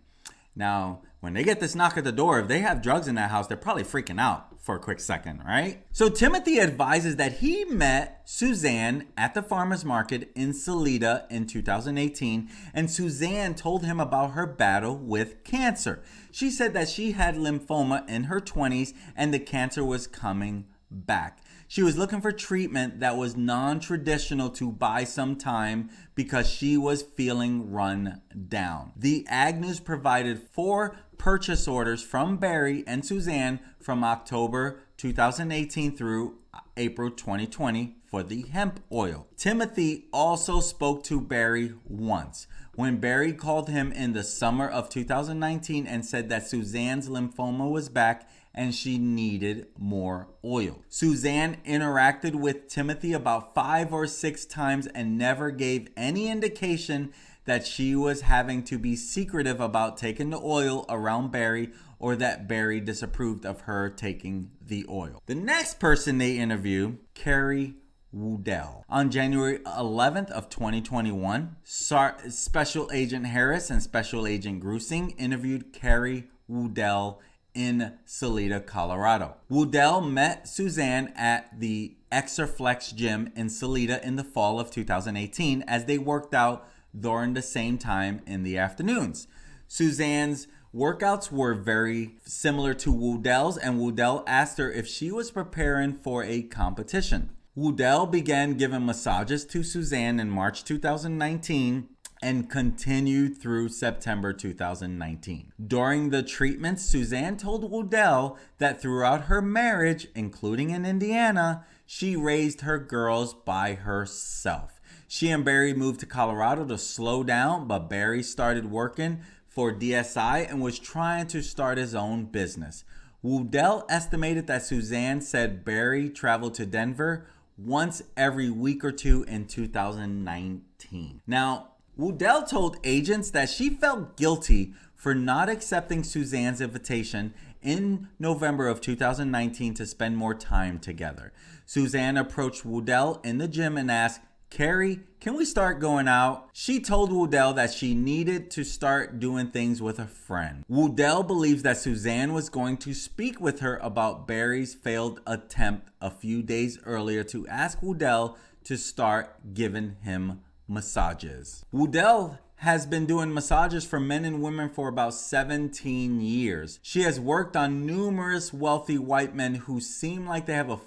Now, when they get this knock at the door, if they have drugs in that house, they're probably freaking out for a quick second, right? So Timothy advises that he met Suzanne at the farmer's market in Salida in 2018, and Suzanne told him about her battle with cancer. She said that she had lymphoma in her 20s and the cancer was coming back. She was looking for treatment that was non-traditional to buy some time because she was feeling run down. The Agnews provided 4 purchase orders from Barry and Suzanne from October 2018 through April 2020 for the hemp oil. Timothy also spoke to Barry once when Barry called him in the summer of 2019 and said that Suzanne's lymphoma was back and she needed more oil. Suzanne interacted with Timothy about 5 or 6 times and never gave any indication that she was having to be secretive about taking the oil around Barry or that Barry disapproved of her taking the oil. The next person they interview, Carrie Wudel. On January 11th of 2021, Special Agent Harris and Special Agent Grusing interviewed Carrie Wudel in Salida, Colorado. Wudel met Suzanne at the Exerflex gym in Salida in the fall of 2018 as they worked out during the same time in the afternoons. Suzanne's workouts were very similar to Wudel's, and Wudel asked her if she was preparing for a competition. Wudel began giving massages to Suzanne in March 2019 and continued through September 2019. During the treatment, Suzanne told Wudel that throughout her marriage, including in Indiana, she raised her girls by herself. She and Barry moved to Colorado to slow down, but Barry started working for DSI and was trying to start his own business. Wudel estimated that Suzanne said Barry traveled to Denver once every week or two in 2019. Now, Wudel told agents that she felt guilty for not accepting Suzanne's invitation in November of 2019 to spend more time together. Suzanne approached Wudel in the gym and asked, "Carrie, can we start going out?" She told Wudel that she needed to start doing things with a friend. Wudel believes that Suzanne was going to speak with her about Barry's failed attempt a few days earlier to ask Wudel to start giving him massages. Wudel has been doing massages for men and women for about 17 years. She has worked on numerous wealthy white men who seem like they have a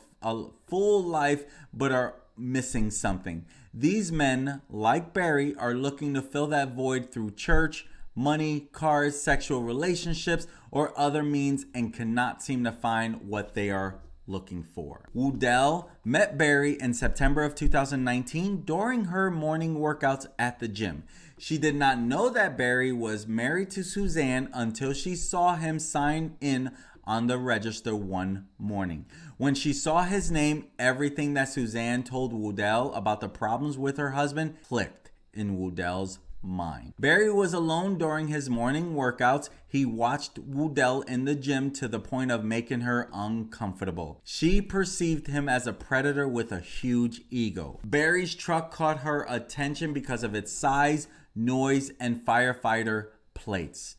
full life but are missing something. These men, like Barry, are looking to fill that void through church, money, cars, sexual relationships, or other means and cannot seem to find what they are looking for. Wudel met Barry in September of 2019 during her morning workouts at the gym. She did not know that Barry was married to Suzanne until she saw him sign in on the register one morning. When she saw his name, everything that Suzanne told Wudel about the problems with her husband clicked in Wudel's mind. Barry was alone during his morning workouts. He watched Wudel in the gym to the point of making her uncomfortable. She perceived him as a predator with a huge ego. Barry's truck caught her attention because of its size, noise, and firefighter plates.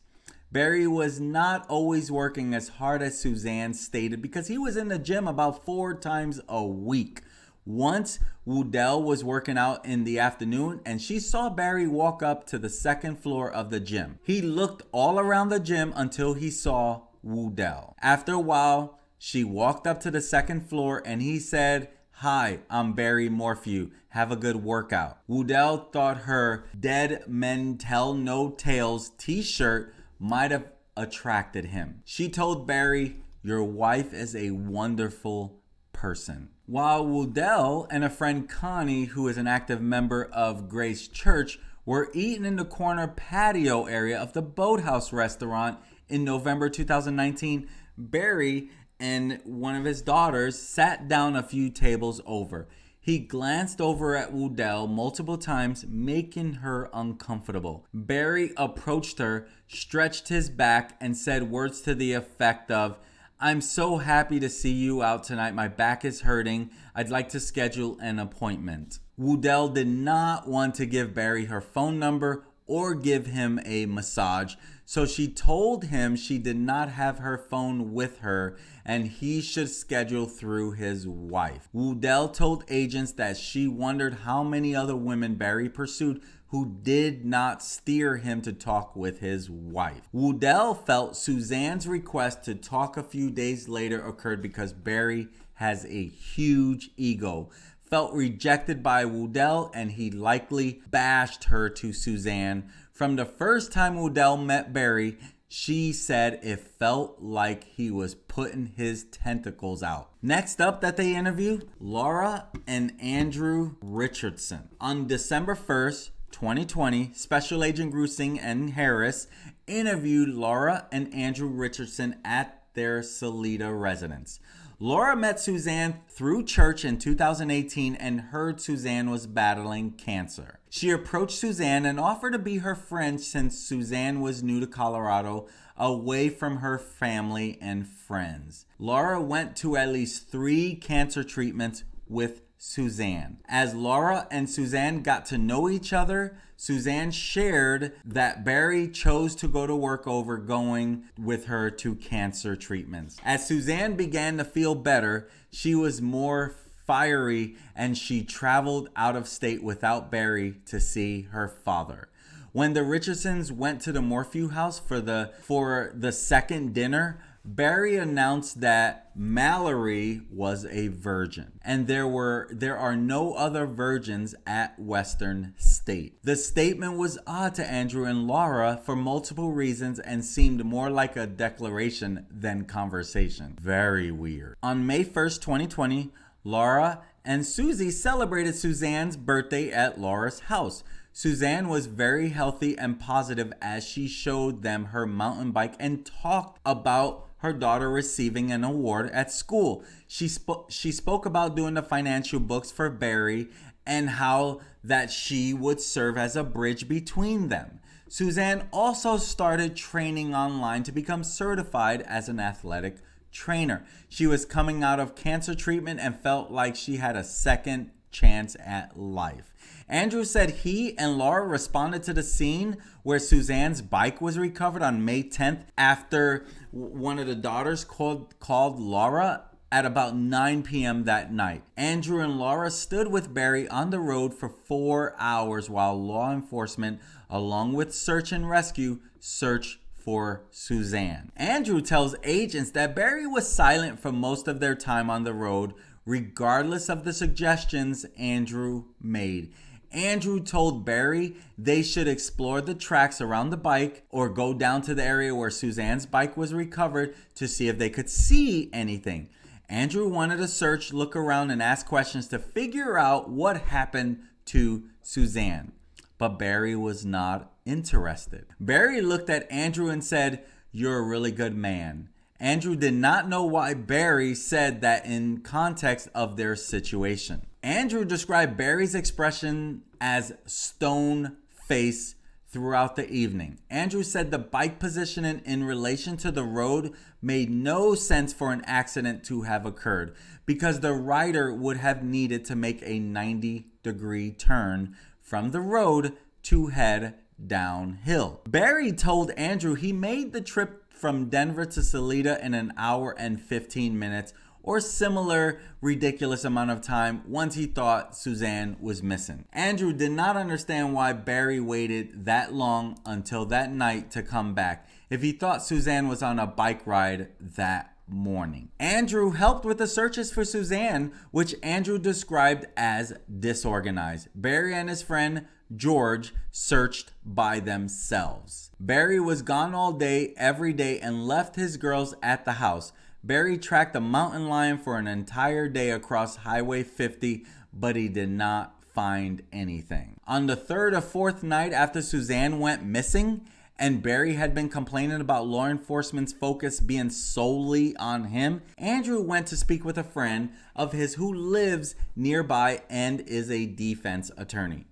Barry was not always working as hard as Suzanne stated because he was in the gym about 4 times a week. Once, Wudel was working out in the afternoon and she saw Barry walk up to the second floor of the gym. He looked all around the gym until he saw Wudel. After a while, she walked up to the second floor and he said, "Hi, I'm Barry Morphew. Have a good workout." Wudel thought her "Dead Men Tell No Tales" t-shirt might have attracted him. She told Barry, "Your wife is a wonderful person." While Wudel and a friend Connie, who is an active member of Grace Church, were eating in the corner patio area of the Boathouse restaurant in November 2019, Barry and one of his daughters sat down a few tables over. He glanced over at Wudel multiple times, making her uncomfortable. Barry approached her, stretched his back, and said words to the effect of, "I'm so happy to see you out tonight. My back is hurting. I'd like to schedule an appointment." Wudel did not want to give Barry her phone number or give him a massage, so she told him she did not have her phone with her and he should schedule through his wife. Wudel told agents that she wondered how many other women Barry pursued who did not steer him to talk with his wife. Wudel felt Suzanne's request to talk a few days later occurred because Barry has a huge ego, felt rejected by Wudel, and he likely bashed her to Suzanne. From the first time Wudel met Barry, she said it felt like he was putting his tentacles out. Next up that they interviewed, Laura and Andrew Richardson. On December 1st, 2020, Special Agent Grusing and Harris interviewed Laura and Andrew Richardson at their Salida residence. Laura met Suzanne through church in 2018 and heard Suzanne was battling cancer. She approached Suzanne and offered to be her friend since Suzanne was new to Colorado, away from her family and friends. Laura went to at least 3 cancer treatments with Suzanne. As Laura and Suzanne got to know each other, Suzanne shared that Barry chose to go to work over going with her to cancer treatments. As Suzanne began to feel better, she was more fiery and she traveled out of state without Barry to see her father. When the Richardsons went to the Morphew house for the second dinner, Barry announced that Mallory was a virgin and there are no other virgins at Western State. The statement was odd to Andrew and Laura for multiple reasons and seemed more like a declaration than conversation. Very weird. On May 1st, 2020, Laura and Susie celebrated Suzanne's birthday at Laura's house. Suzanne was very healthy and positive as she showed them her mountain bike and talked about her daughter receiving an award at school. She spoke about doing the financial books for Barry and how that she would serve as a bridge between them. Suzanne also started training online to become certified as an athletic trainer. She was coming out of cancer treatment and felt like she had a second chance at life. Andrew said he and Laura responded to the scene where Suzanne's bike was recovered on May 10th after one of the daughters called Laura at about 9 p.m. that night. Andrew and Laura stood with Barry on the road for 4 hours while law enforcement, along with search and rescue, searched for Suzanne. Andrew tells agents that Barry was silent for most of their time on the road, regardless of the suggestions Andrew made. Andrew told Barry they should explore the tracks around the bike or go down to the area where Suzanne's bike was recovered to see if they could see anything. Andrew wanted a search, look around, and ask questions to figure out what happened to Suzanne. But Barry was not interested. Barry looked at Andrew and said, "You're a really good man." Andrew did not know why Barry said that in context of their situation. Andrew described Barry's expression as stone face throughout the evening. Andrew said the bike positioning in relation to the road made no sense for an accident to have occurred because the rider would have needed to make a 90-degree turn from the road to head downhill. Barry told Andrew he made the trip from Denver to Salida in an hour and 15 minutes or similar ridiculous amount of time once he thought Suzanne was missing. Andrew did not understand why Barry waited that long until that night to come back if he thought Suzanne was on a bike ride that morning. Andrew helped with the searches for Suzanne, which Andrew described as disorganized. Barry and his friend George searched by themselves. Barry was gone all day, every day, and left his girls at the house. Barry tracked a mountain lion for an entire day across Highway 50, but he did not find anything. On the third or fourth night after Suzanne went missing, and Barry had been complaining about law enforcement's focus being solely on him, Andrew went to speak with a friend of his who lives nearby and is a defense attorney.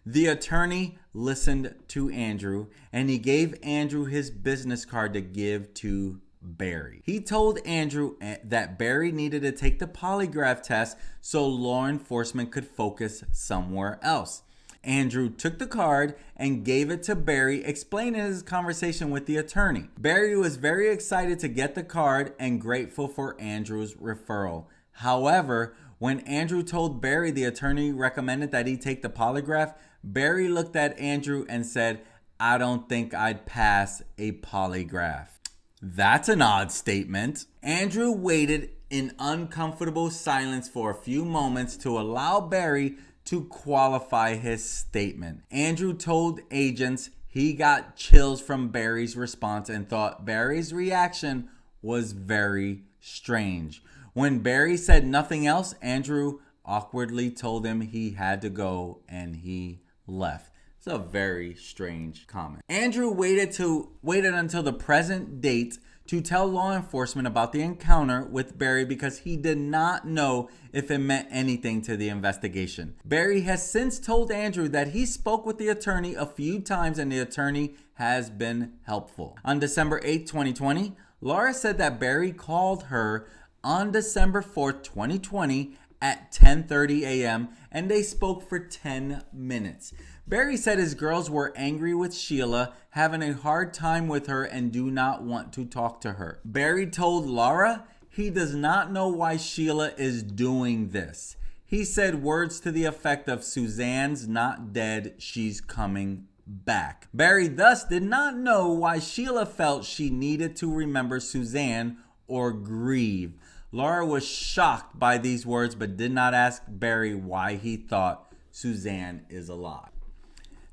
The attorney listened to Andrew, and he gave Andrew his business card to give to Barry. He told Andrew that Barry needed to take the polygraph test so law enforcement could focus somewhere else. Andrew took the card and gave it to Barry, explaining his conversation with the attorney. Barry was very excited to get the card and grateful for Andrew's referral. However, when Andrew told Barry the attorney recommended that he take the polygraph, Barry looked at Andrew and said, "I don't think I'd pass a polygraph." That's an odd statement. Andrew waited in uncomfortable silence for a few moments to allow Barry to qualify his statement. Andrew told agents he got chills from Barry's response and thought Barry's reaction was very strange. When Barry said nothing else, Andrew awkwardly told him he had to go and he left. It's a very strange comment. Andrew waited until the present date to tell law enforcement about the encounter with Barry because he did not know if it meant anything to the investigation. Barry has since told Andrew that he spoke with the attorney a few times and the attorney has been helpful. On December 8, 2020, Laura said that Barry called her on December 4th, 2020 at 10:30 a.m. and they spoke for 10 minutes. Barry said his girls were angry with Sheila, having a hard time with her and do not want to talk to her. Barry told Laura he does not know why Sheila is doing this. He said words to the effect of "Suzanne's not dead, she's coming back." Barry thus did not know why Sheila felt she needed to remember Suzanne or grieve. Laura was shocked by these words but did not ask Barry why he thought Suzanne is alive.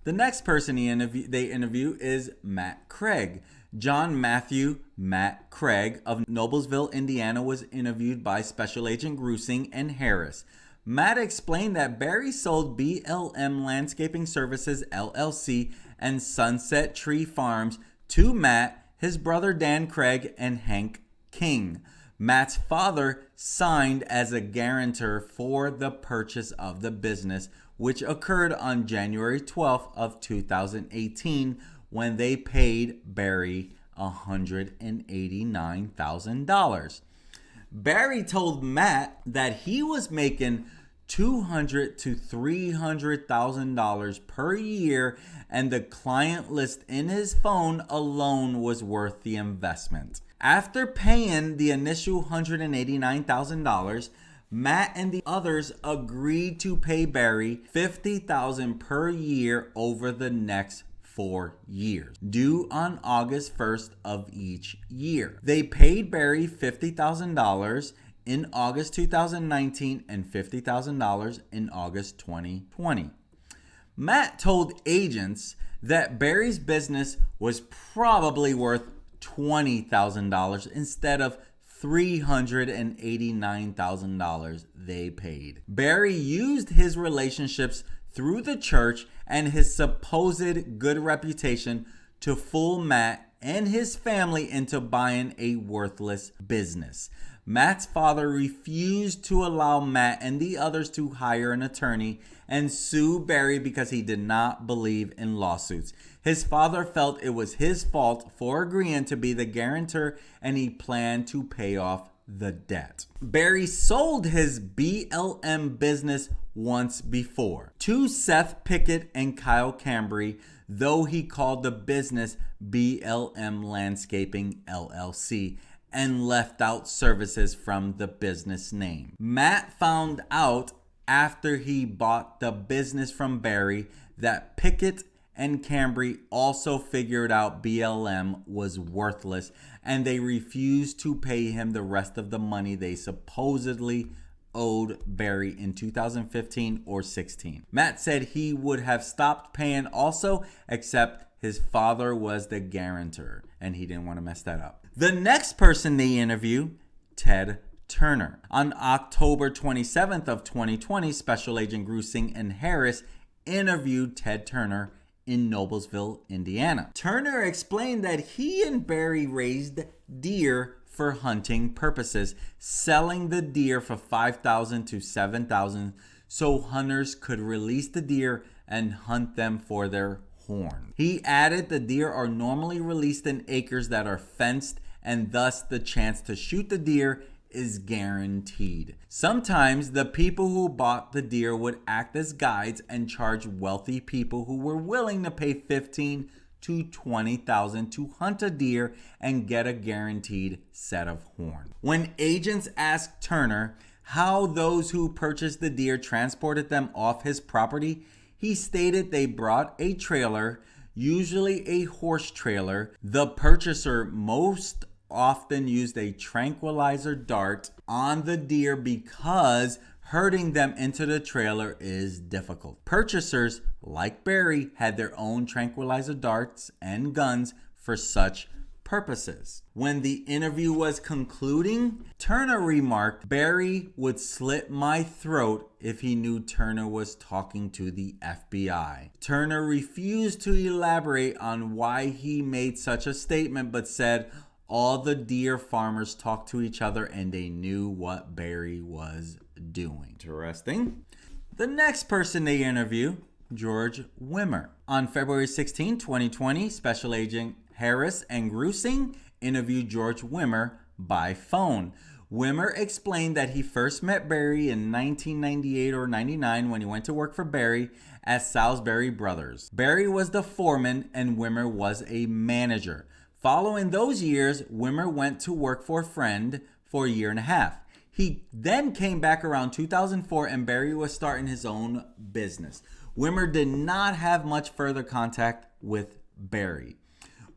The next person they interview is Matt Craig. John Matthew Matt Craig of Noblesville, Indiana, was interviewed by Special Agent Grusing and Harris. Matt explained that Barry sold BLM Landscaping Services, LLC, and Sunset Tree Farms to Matt, his brother Dan Craig, and Hank King. Matt's father signed as a guarantor for the purchase of the business, which occurred on January 12th of 2018 when they paid Barry $189,000. Barry told Matt that he was making $200,000 to $300,000 per year and the client list in his phone alone was worth the investment. After paying the initial $189,000, Matt and the others agreed to pay Barry $50,000 per year over the next 4 years, due on August 1st of each year. They paid Barry $50,000 in August 2019 and $50,000 in August 2020. Matt told agents that Barry's business was probably worth $20,000 instead of $389,000 they paid. Barry used his relationships through the church and his supposed good reputation to fool Matt and his family into buying a worthless business. Matt's father refused to allow Matt and the others to hire an attorney and sue Barry because he did not believe in lawsuits. His father felt it was his fault for agreeing to be the guarantor, and he planned to pay off the debt. Barry sold his BLM business once before to Seth Puckett and Kyle Cambry, though he called the business BLM Landscaping LLC and left out services from the business name. Matt found out after he bought the business from Barry that Puckett and Cambry also figured out BLM was worthless, and they refused to pay him the rest of the money they supposedly owed Barry in 2015 or 16. Matt said he would have stopped paying also, except his father was the guarantor and he didn't want to mess that up. The next person they interview, Ted Turner. On October 27th of 2020, Special Agent Grusing and Harris interviewed Ted Turner in Noblesville, Indiana. Turner explained that he and Barry raised deer for hunting purposes, selling the deer for $5,000 to $7,000 so hunters could release the deer and hunt them for their horn. He added the deer are normally released in acres that are fenced, and thus the chance to shoot the deer is guaranteed. Sometimes the people who bought the deer would act as guides and charge wealthy people who were willing to pay $15,000 to $20,000 to hunt a deer and get a guaranteed set of horn. When agents asked Turner how those who purchased the deer transported them off his property, he stated they brought a trailer, usually a horse trailer. The purchaser most often used a tranquilizer dart on the deer because herding them into the trailer is difficult. Purchasers, like Barry, had their own tranquilizer darts and guns for such purposes. When the interview was concluding, Turner remarked, "Barry would slit my throat if he knew Turner was talking to the FBI." Turner refused to elaborate on why he made such a statement, but said all the deer farmers talked to each other and they knew what Barry was doing. Interesting. The next person they interview, George Wimmer. On February 16, 2020, Special Agent Harris and Grusing interviewed George Wimmer by phone. Wimmer explained that he first met Barry in 1998 or 99 when he went to work for Barry at Salisbury Brothers. Barry was the foreman and Wimmer was a manager. Following those years, Wimmer went to work for a friend for a year and a half. He then came back around 2004 and Barry was starting his own business. Wimmer did not have much further contact with Barry.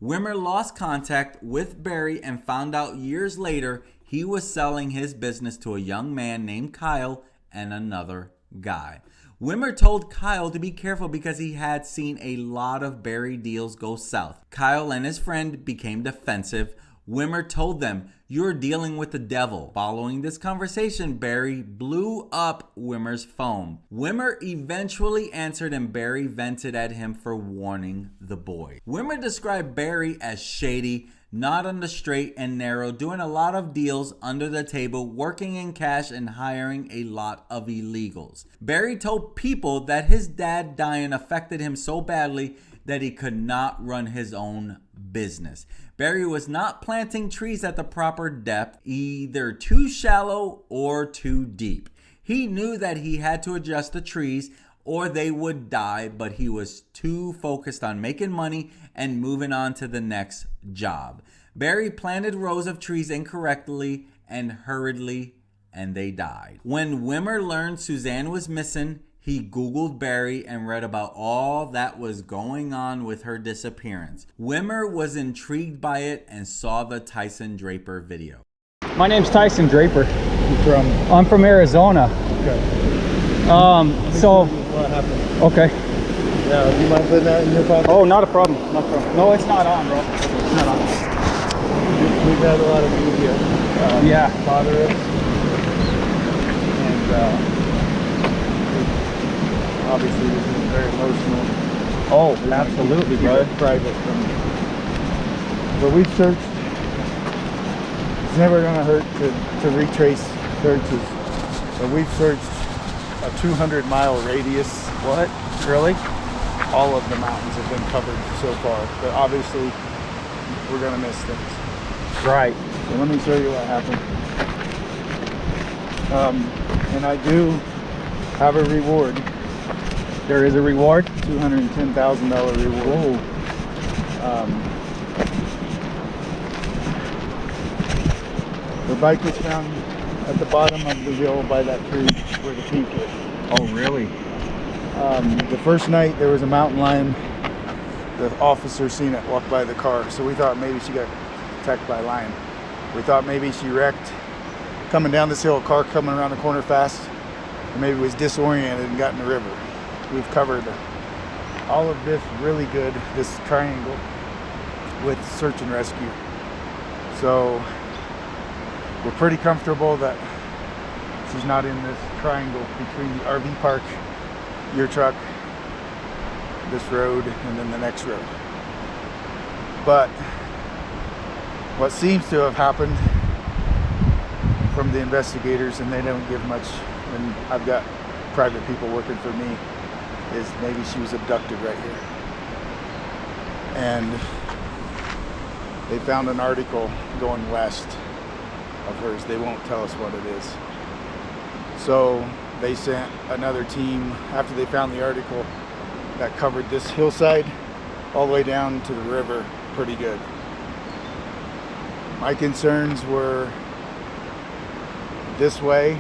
Wimmer lost contact with Barry and found out years later he was selling his business to a young man named Kyle and another guy. Wimmer told Kyle to be careful because he had seen a lot of Barry deals go south. Kyle and his friend became defensive. Wimmer told them, "You're dealing with the devil." Following this conversation, Barry blew up Wimmer's phone. Wimmer eventually answered and Barry vented at him for warning the boy. Wimmer described Barry as shady, not on the straight and narrow, doing a lot of deals under the table, working in cash and hiring a lot of illegals. Barry told people that his dad dying affected him so badly that he could not run his own business. Barry was not planting trees at the proper depth, either too shallow or too deep. He knew that he had to adjust the trees or they would die, but he was too focused on making money and moving on to the next job. Barry planted rows of trees incorrectly and hurriedly, and they died. When Wimmer learned Suzanne was missing, he Googled Barry and read about all that was going on with her disappearance. Wimmer was intrigued by it and saw the Tyson Draper video. My name's Tyson Draper. I'm from Arizona. Okay. So What happened? okay. Yeah, do you mind putting that in your pocket? Oh, not a problem. No, it's not on, bro. It's not on. We've had a lot of media Yeah. bother us. And obviously this is very emotional. Oh, absolutely, Keep bro. it private from me. But we've searched. It's never going to hurt to retrace searches. But we've searched a 200-mile radius. What? Really? All of the mountains have been covered so far. But obviously, we're going to miss things. Right. So let me show you what happened. And I do have a reward. There is a reward? $210,000 reward. The bike was found at the bottom of the hill by that tree where the peak is. Oh, really? The first night there was a mountain lion. The officer seen it walk by the car, so we thought maybe she got attacked by a lion. We thought maybe she wrecked coming down this hill, a car coming around the corner fast, or maybe was disoriented and got in the river. We've covered all of this really good, this triangle, with search and rescue. So we're pretty comfortable that she's not in this triangle between the RV park, your truck, this road, and then the next road. But what seems to have happened from the investigators, and they don't give much, and I've got private people working for me, is maybe she was abducted right here. And they found an article going west of hers. They won't tell us what it is. So they sent another team after they found the article that covered this hillside all the way down to the river pretty good. My concerns were this way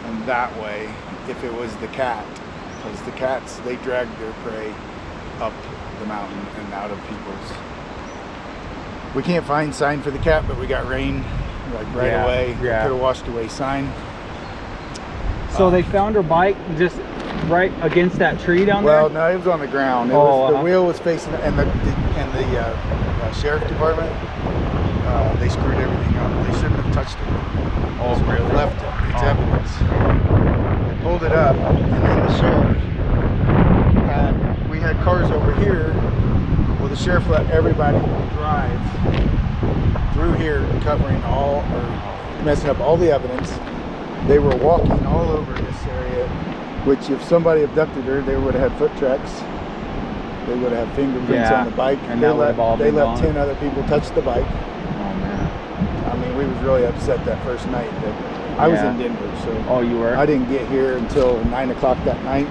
and that way if it was the cat, because the cats, they drag their prey up the mountain and out of people's. We can't find sign for the cat, but we got rain like right away. Yeah. Could have washed away sign. So they found her bike just right against that tree down Well, there? no, it was on the ground. The wheel was facing, and the sheriff department, they screwed everything up. They shouldn't have touched it. Oh, really? Left it. It's evidence. They pulled it up, and then the sheriff we had cars over here. Well, the sheriff let everybody drive through here, covering all, or messing up all the evidence. They were walking all over this area, which if somebody abducted her, they would have had foot tracks. They would have fingerprints on the bike. And they that would have all been let gone. 10 other people touch the bike. Oh, man. I mean, we was really upset that first night. I was in Denver, so Oh, you were? I didn't get here until 9 o'clock that night.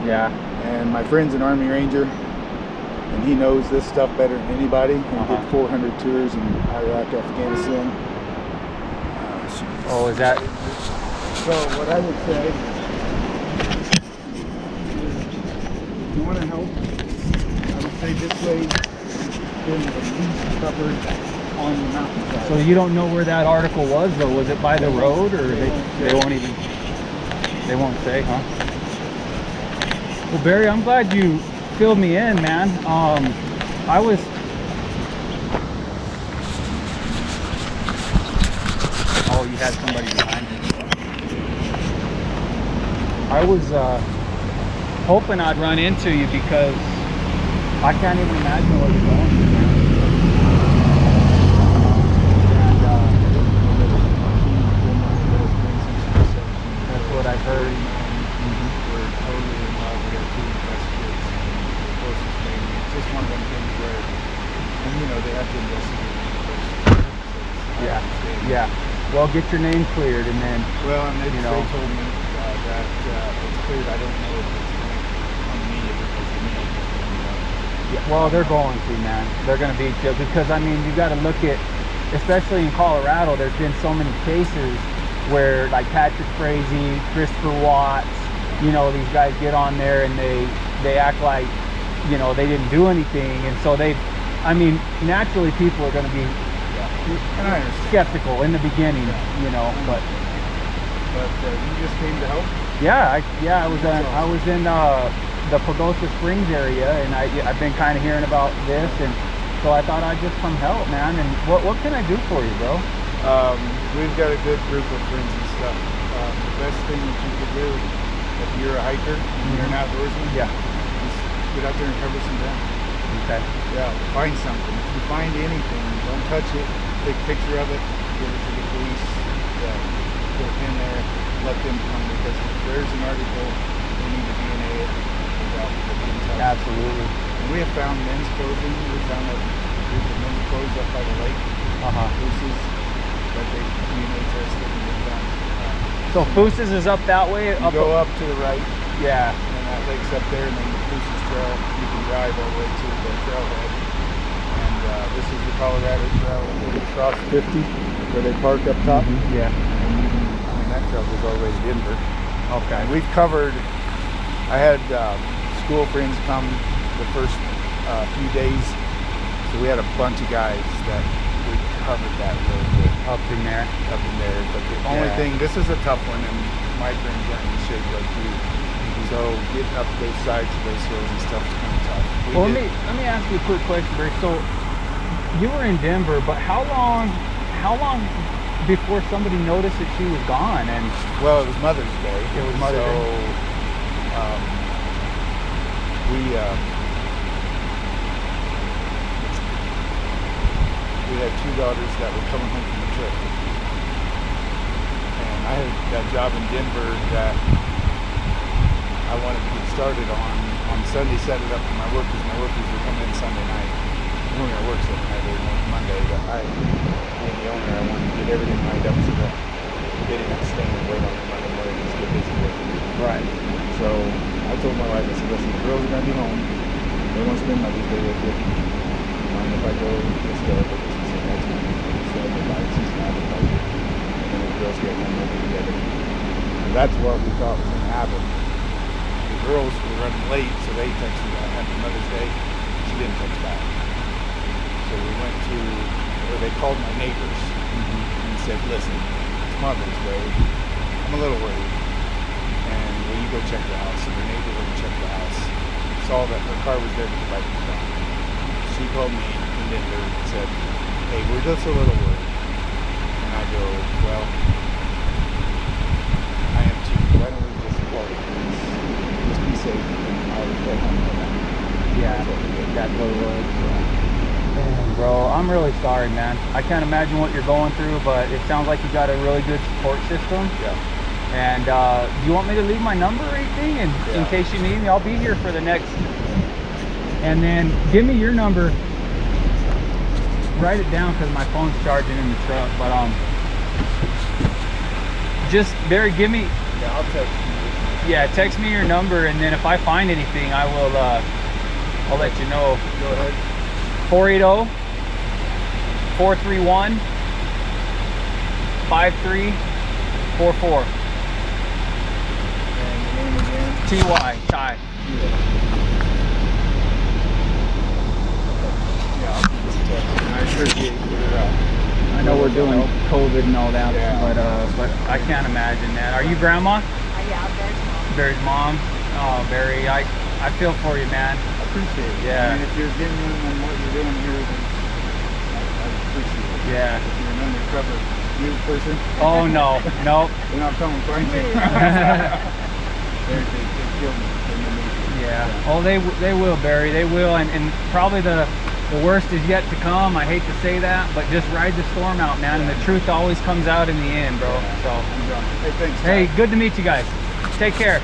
Yeah. And my friend's an Army Ranger, and he knows this stuff better than anybody. He did 400 tours in Iraq, Afghanistan. Oh, is that? So what I would say, if you want to help, I would say this way been the least covered on the mountainside. So you don't know where that article was, though? Was it by the road, or they won't even? They won't say, huh? Well, Barry, I'm glad you filled me in, man. I was. Oh, you had somebody behind you. I was hoping I'd run into you because I can't even imagine where you're going. And that's what I've heard. We're totally in love. We have 2 best kids. Closest family. It's just one of them things where, and you know, they have to investigate it first. Yeah. Yeah. Well, get your name cleared, and then. Well, and they, You know. they told me that it's cleared. I don't know if it's on me, if it was me. Yeah, well, they're going to, man. They're going to beat you because, I mean, you got to look at, especially in Colorado, there's been so many cases where, like Patrick Frazee, Christopher Watts, you know, these guys get on there and they act like, you know, they didn't do anything, and so I mean, naturally people are going to be And I understand. skeptical in the beginning, you know, but you just came to help? yeah, I was in the Pagosa Springs area, and I've been kind of hearing about this, and so I thought I'd just come help, man. And what can I do for you, bro? We've got a good group of friends and stuff. The best thing that you could do if you're a hiker and you're an outdoorsman, Yeah. just get out there and cover some ground. Okay. Yeah, find something. If you find anything, don't touch it. Take a picture of it, give it to the police. Put a pin there, let them come, because if there's an article, they need to DNA it without the details. Absolutely. And we have found men's clothing. We found a group of men's clothes up by the lake. Pieces that they DNA tested and they found. So Foose's is up that way? You go up to the right. Yeah. And that lake's up there, and then the Foose's Trail, you can drive all the way to the trailhead. And this is the Colorado Trail that goes across 50, where they park up top. Yeah. And that trail goes all the way to Denver. Okay. And we've covered, I had school friends come the first few days, so we had a bunch of guys that we covered that road with. Up in there. But the only thing, this is a tough one, and my friends aren't in shape like you. So getting up those sides of those hills and stuff is kind of tough. Well, let me ask you a quick question, Barry. So you were in Denver, but how long before somebody noticed that she was gone? And well, it was Mother's Day. It was Mother's Day. We had two daughters that were coming home from the trip, and I had that job in Denver that I wanted to get started on Sunday. Set it up for my workers. My workers were coming in Sunday night. We weren't gonna work Sunday night. They were going Monday. But being the owner, I wanted to get everything lined up so that they didn't have to stay and wait on them Monday morning and just get busy working. right. So I told my wife, I said, listen, the girls are gonna be home. They want to spend Mother's Day with you. Mind if I go this day? But she said that's fine. So the bikes and snap the bike. And then the girls get home, we'll be together. And that's what we thought was gonna happen. The girls were running late, so they texted me happy Mother's Day. She didn't text back. So we went to, or they called my neighbors and said, listen, it's Mother's Day. I'm a little worried. And will you go check the house? So the neighbor went and checked the house. Saw that her car was there, but the bike was gone. She called me in Denver and said, hey, we're just a little worried. And I go, well, I am too. Why don't we just call the police? Just be safe, and I'll get home from that. Yeah, that's what it was. Damn, bro, I'm really sorry, man. I can't imagine what you're going through, but it sounds like you got a really good support system. Yeah. And do you want me to leave my number or anything? And in case you need me, I'll be here for the next. And then give me your number. Write it down because my phone's charging in the truck. But just Barry, give me. Yeah, I'll text you. Yeah, text me your number, and then if I find anything, I will. I'll let you know. Go ahead. 480-431-5344. And your name again? T.Y. Ty. Yeah, I'll just text you. I appreciate your I know we're doing COVID and all that, Yeah. but I can't imagine that. Are you grandma? Yeah, Barry's mom. Barry's mom? Oh, Barry, I feel for you, man. I appreciate it. Yeah. I mean, if you're genuine on what you're doing here, then I appreciate it. Yeah. If you're an undercover news person, Oh, no. Nope. they're not coming find you. they kill me in the media. Yeah. Oh, they will, Barry. They will. And probably the worst is yet to come. I hate to say that, but just ride the storm out, man. And the truth always comes out in the end, bro. So, I'm done. Hey, thanks. hey, good to meet you guys. Take care.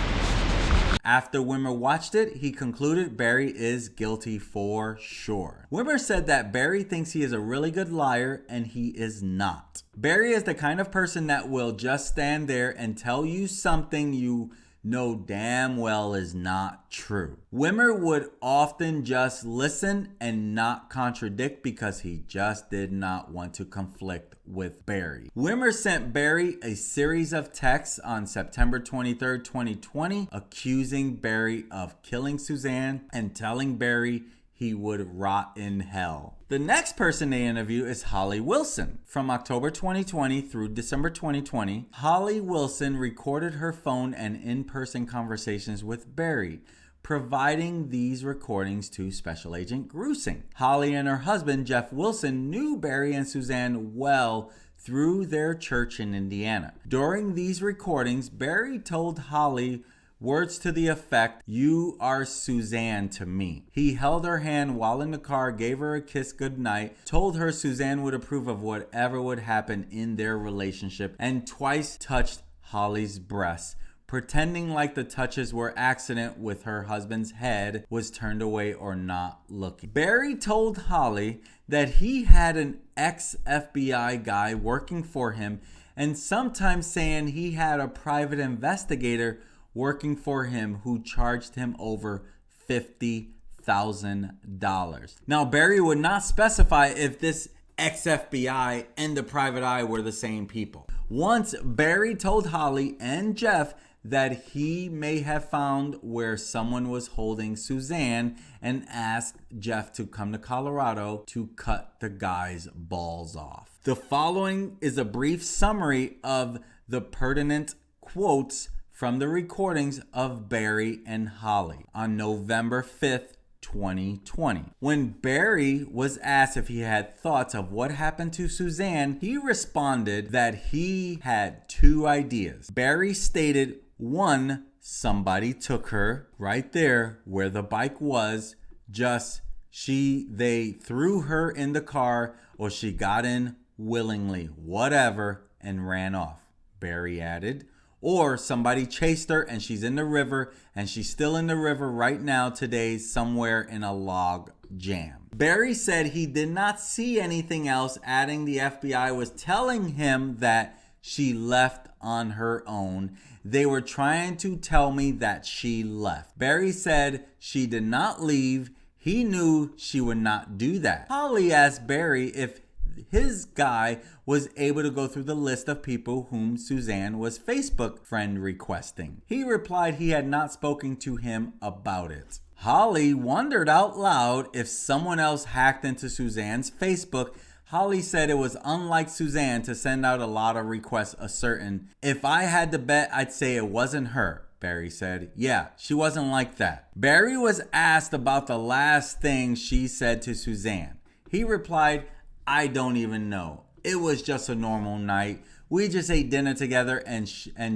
After Wimmer watched it, he concluded Barry is guilty for sure. Wimmer said that Barry thinks he is a really good liar, and he is not. Barry is the kind of person that will just stand there and tell you something you know damn well is not true. Wimmer would often just listen and not contradict because he just did not want to conflict with Barry. Wimmer sent Barry a series of texts on September 23rd, 2020, accusing Barry of killing Suzanne and telling Barry he would rot in hell. The next person they interview is Holly Wilson. From October 2020 through December 2020, Holly Wilson recorded her phone and in-person conversations with Barry, providing these recordings to Special Agent Grusing. Holly and her husband, Jeff Wilson, knew Barry and Suzanne well through their church in Indiana. During these recordings, Barry told Holly words to the effect, "You are Suzanne to me." He held her hand while in the car, gave her a kiss goodnight, told her Suzanne would approve of whatever would happen in their relationship, and twice touched Holly's breasts, pretending like the touches were accident with her husband's head was turned away or not looking. Barry told Holly that he had an ex-FBI guy working for him, and sometimes saying he had a private investigator working for him who charged him over $50,000. Now, Barry would not specify if this ex-FBI and the private eye were the same people. Once, Barry told Holly and Jeff that he may have found where someone was holding Suzanne and asked Jeff to come to Colorado to cut the guy's balls off. The following is a brief summary of the pertinent quotes from the recordings of Barry and Holly on November 5th, 2020. When Barry was asked if he had thoughts of what happened to Suzanne, he responded that he had two ideas. Barry stated, one, somebody took her right there where the bike was, they threw her in the car, or she got in willingly, whatever, and ran off. Barry added, or somebody chased her and she's in the river, and she's still in the river right now today somewhere in a log jam. Barry said he did not see anything else, adding the FBI was telling him that she left on her own. They were trying to tell me that she left. Barry said she did not leave. He knew she would not do that. Holly asked Barry if his guy was able to go through the list of people whom Suzanne was Facebook friend requesting. He replied he had not spoken to him about it. Holly wondered out loud if someone else hacked into Suzanne's Facebook. Holly said it was unlike Suzanne to send out a lot of requests asserting, "If I had to bet, I'd say it wasn't her." Barry said, "Yeah, she wasn't like that." Barry was asked about the last thing she said to Suzanne. He replied, "I don't even know. It was just a normal night. We just ate dinner together and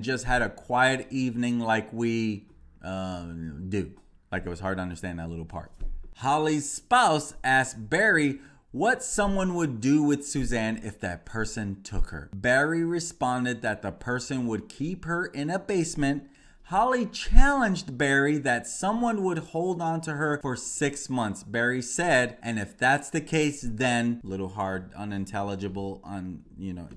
just had a quiet evening like we do." Like, it was hard to understand that little part. Holly's spouse asked Barry what someone would do with Suzanne if that person took her. Barry responded that the person would keep her in a basement. Holly challenged Barry that someone would hold on to her for 6 months. Barry said, and if that's the case, then, little hard, unintelligible,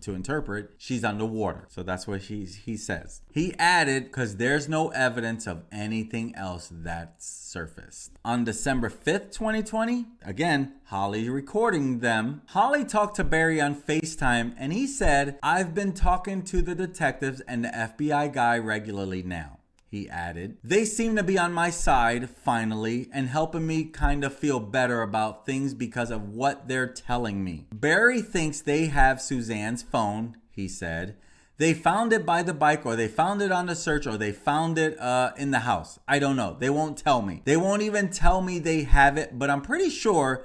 to interpret, she's underwater. So that's what he says. He added, because there's no evidence of anything else that's surfaced. On December 5th, 2020, again, Holly recording them. Holly talked to Barry on FaceTime, and he said, "I've been talking to the detectives and the FBI guy regularly now." He added, "They seem to be on my side, finally, and helping me kind of feel better about things because of what they're telling me." Barry thinks they have Suzanne's phone, he said. "They found it by the bike, or they found it on the search, or they found it in the house. I don't know. They won't tell me. They won't even tell me they have it, but I'm pretty sure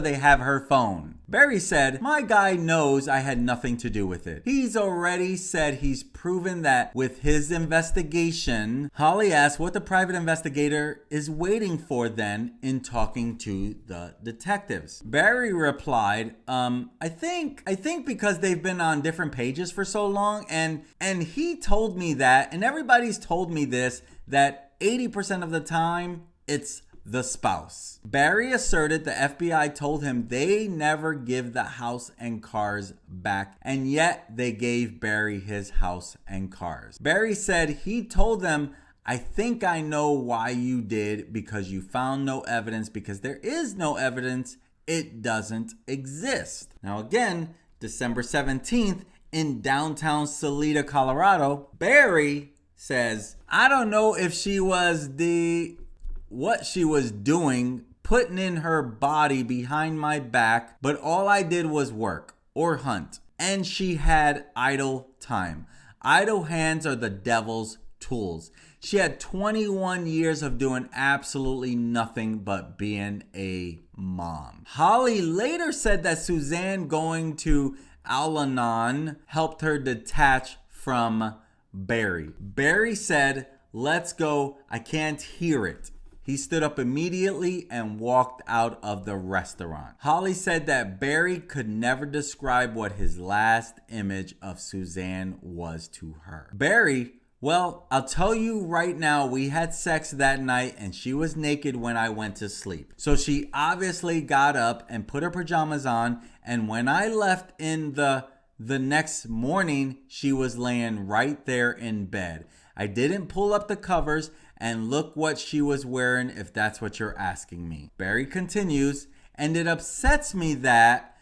they have her phone." Barry said, "My guy knows I had nothing to do with it. He's already said he's proven that with his investigation." Holly asked what the private investigator is waiting for then in talking to the detectives. Barry replied, I think because they've been on different pages for so long, and he told me that, and everybody's told me this, that 80% of the time it's the spouse. Barry asserted the FBI told him they never give the house and cars back, and yet they gave Barry his house and cars. Barry said he told them, "I think I know why you did, because you found no evidence. Because there is no evidence, it doesn't exist." Now again, December 17th in downtown Salida, Colorado, Barry says, "I don't know if she was what she was doing, putting in her body behind my back, but all I did was work or hunt, and she had idle time. Idle hands are the devil's tools. She had 21 years of doing absolutely nothing but being a mom." Holly later said that Suzanne going to Al-Anon helped her detach from Barry. Barry said, "Let's go. I can't hear it." He stood up immediately and walked out of the restaurant. Holly said that Barry could never describe what his last image of Suzanne was to her. Barry, well, I'll tell you right now, we had sex that night and she was naked when I went to sleep. So she obviously got up and put her pajamas on, and when I left in the next morning, she was laying right there in bed. I didn't pull up the covers and look what she was wearing, if that's what you're asking me. Barry continues, and it upsets me that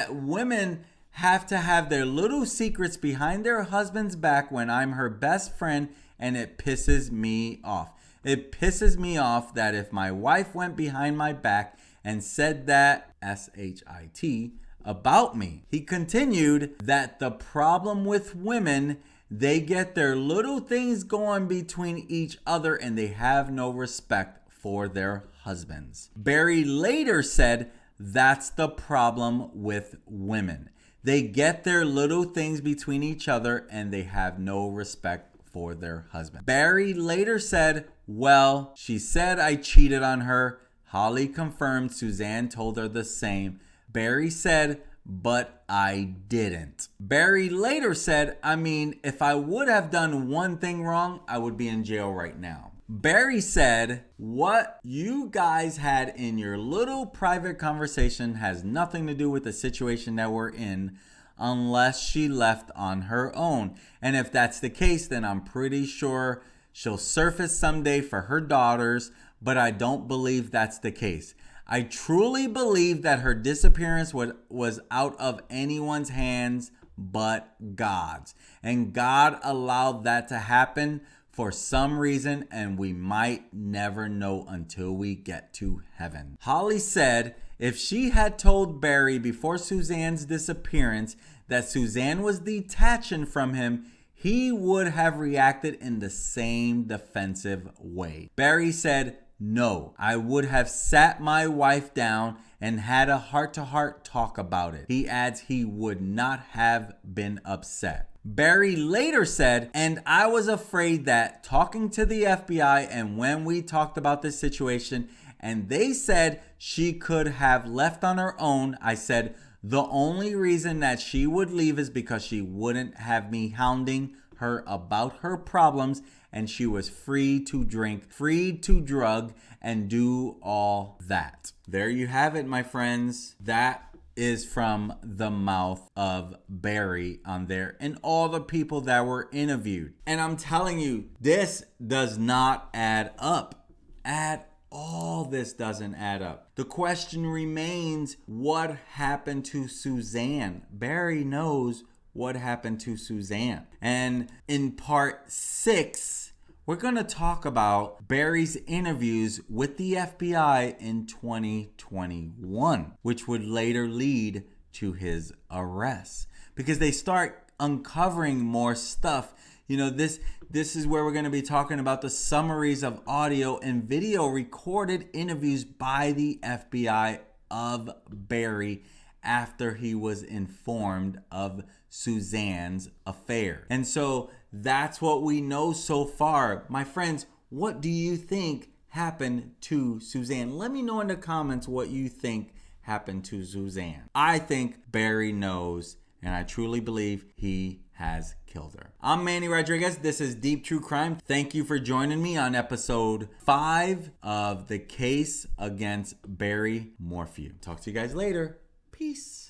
women have to have their little secrets behind their husband's back when I'm her best friend, and it pisses me off. It pisses me off that if my wife went behind my back and said that, S-H-I-T, about me. He continued that the problem with women, they get their little things going between each other and they have no respect for their husbands. Barry later said that's the problem with women. They get their little things between each other and they have no respect for their husband. Barry later said, well, she said I cheated on her. Holly confirmed Suzanne told her the same. Barry said, but I didn't. Barry later said, I mean, if I would have done one thing wrong, I would be in jail right now. Barry said, what you guys had in your little private conversation has nothing to do with the situation that we're in unless she left on her own. And if that's the case, then I'm pretty sure she'll surface someday for her daughters, but I don't believe that's the case. I truly believe that her disappearance was out of anyone's hands but God's. And God allowed that to happen for some reason, and we might never know until we get to heaven. Holly said if she had told Barry before Suzanne's disappearance that Suzanne was detaching from him, he would have reacted in the same defensive way. Barry said, no, I would have sat my wife down and had a heart-to-heart talk about it. He adds he would not have been upset. Barry later said, and I was afraid that talking to the FBI and when we talked about this situation and they said she could have left on her own, I said the only reason that she would leave is because she wouldn't have me hounding her about her problems, and she was free to drink, free to drug, and do all that. There you have it, my friends. That is from the mouth of Barry on there and all the people that were interviewed. And I'm telling you, this does not add up at all. This doesn't add up. The question remains, what happened to Suzanne? Barry knows what happened to Suzanne. And in part 6, we're going to talk about Barry's interviews with the FBI in 2021, which would later lead to his arrest, because they start uncovering more stuff. You know, this is where we're going to be talking about the summaries of audio and video recorded interviews by the FBI of Barry after he was informed of Suzanne's affair. And so that's what we know so far. My friends, what do you think happened to Suzanne? Let me know in the comments what you think happened to Suzanne. I think Barry knows, and I truly believe he has killed her. I'm Manny Rodriguez. This is Deep True Crime. Thank you for joining me on episode 5 of the case against Barry Morphew. Talk to you guys later. Peace.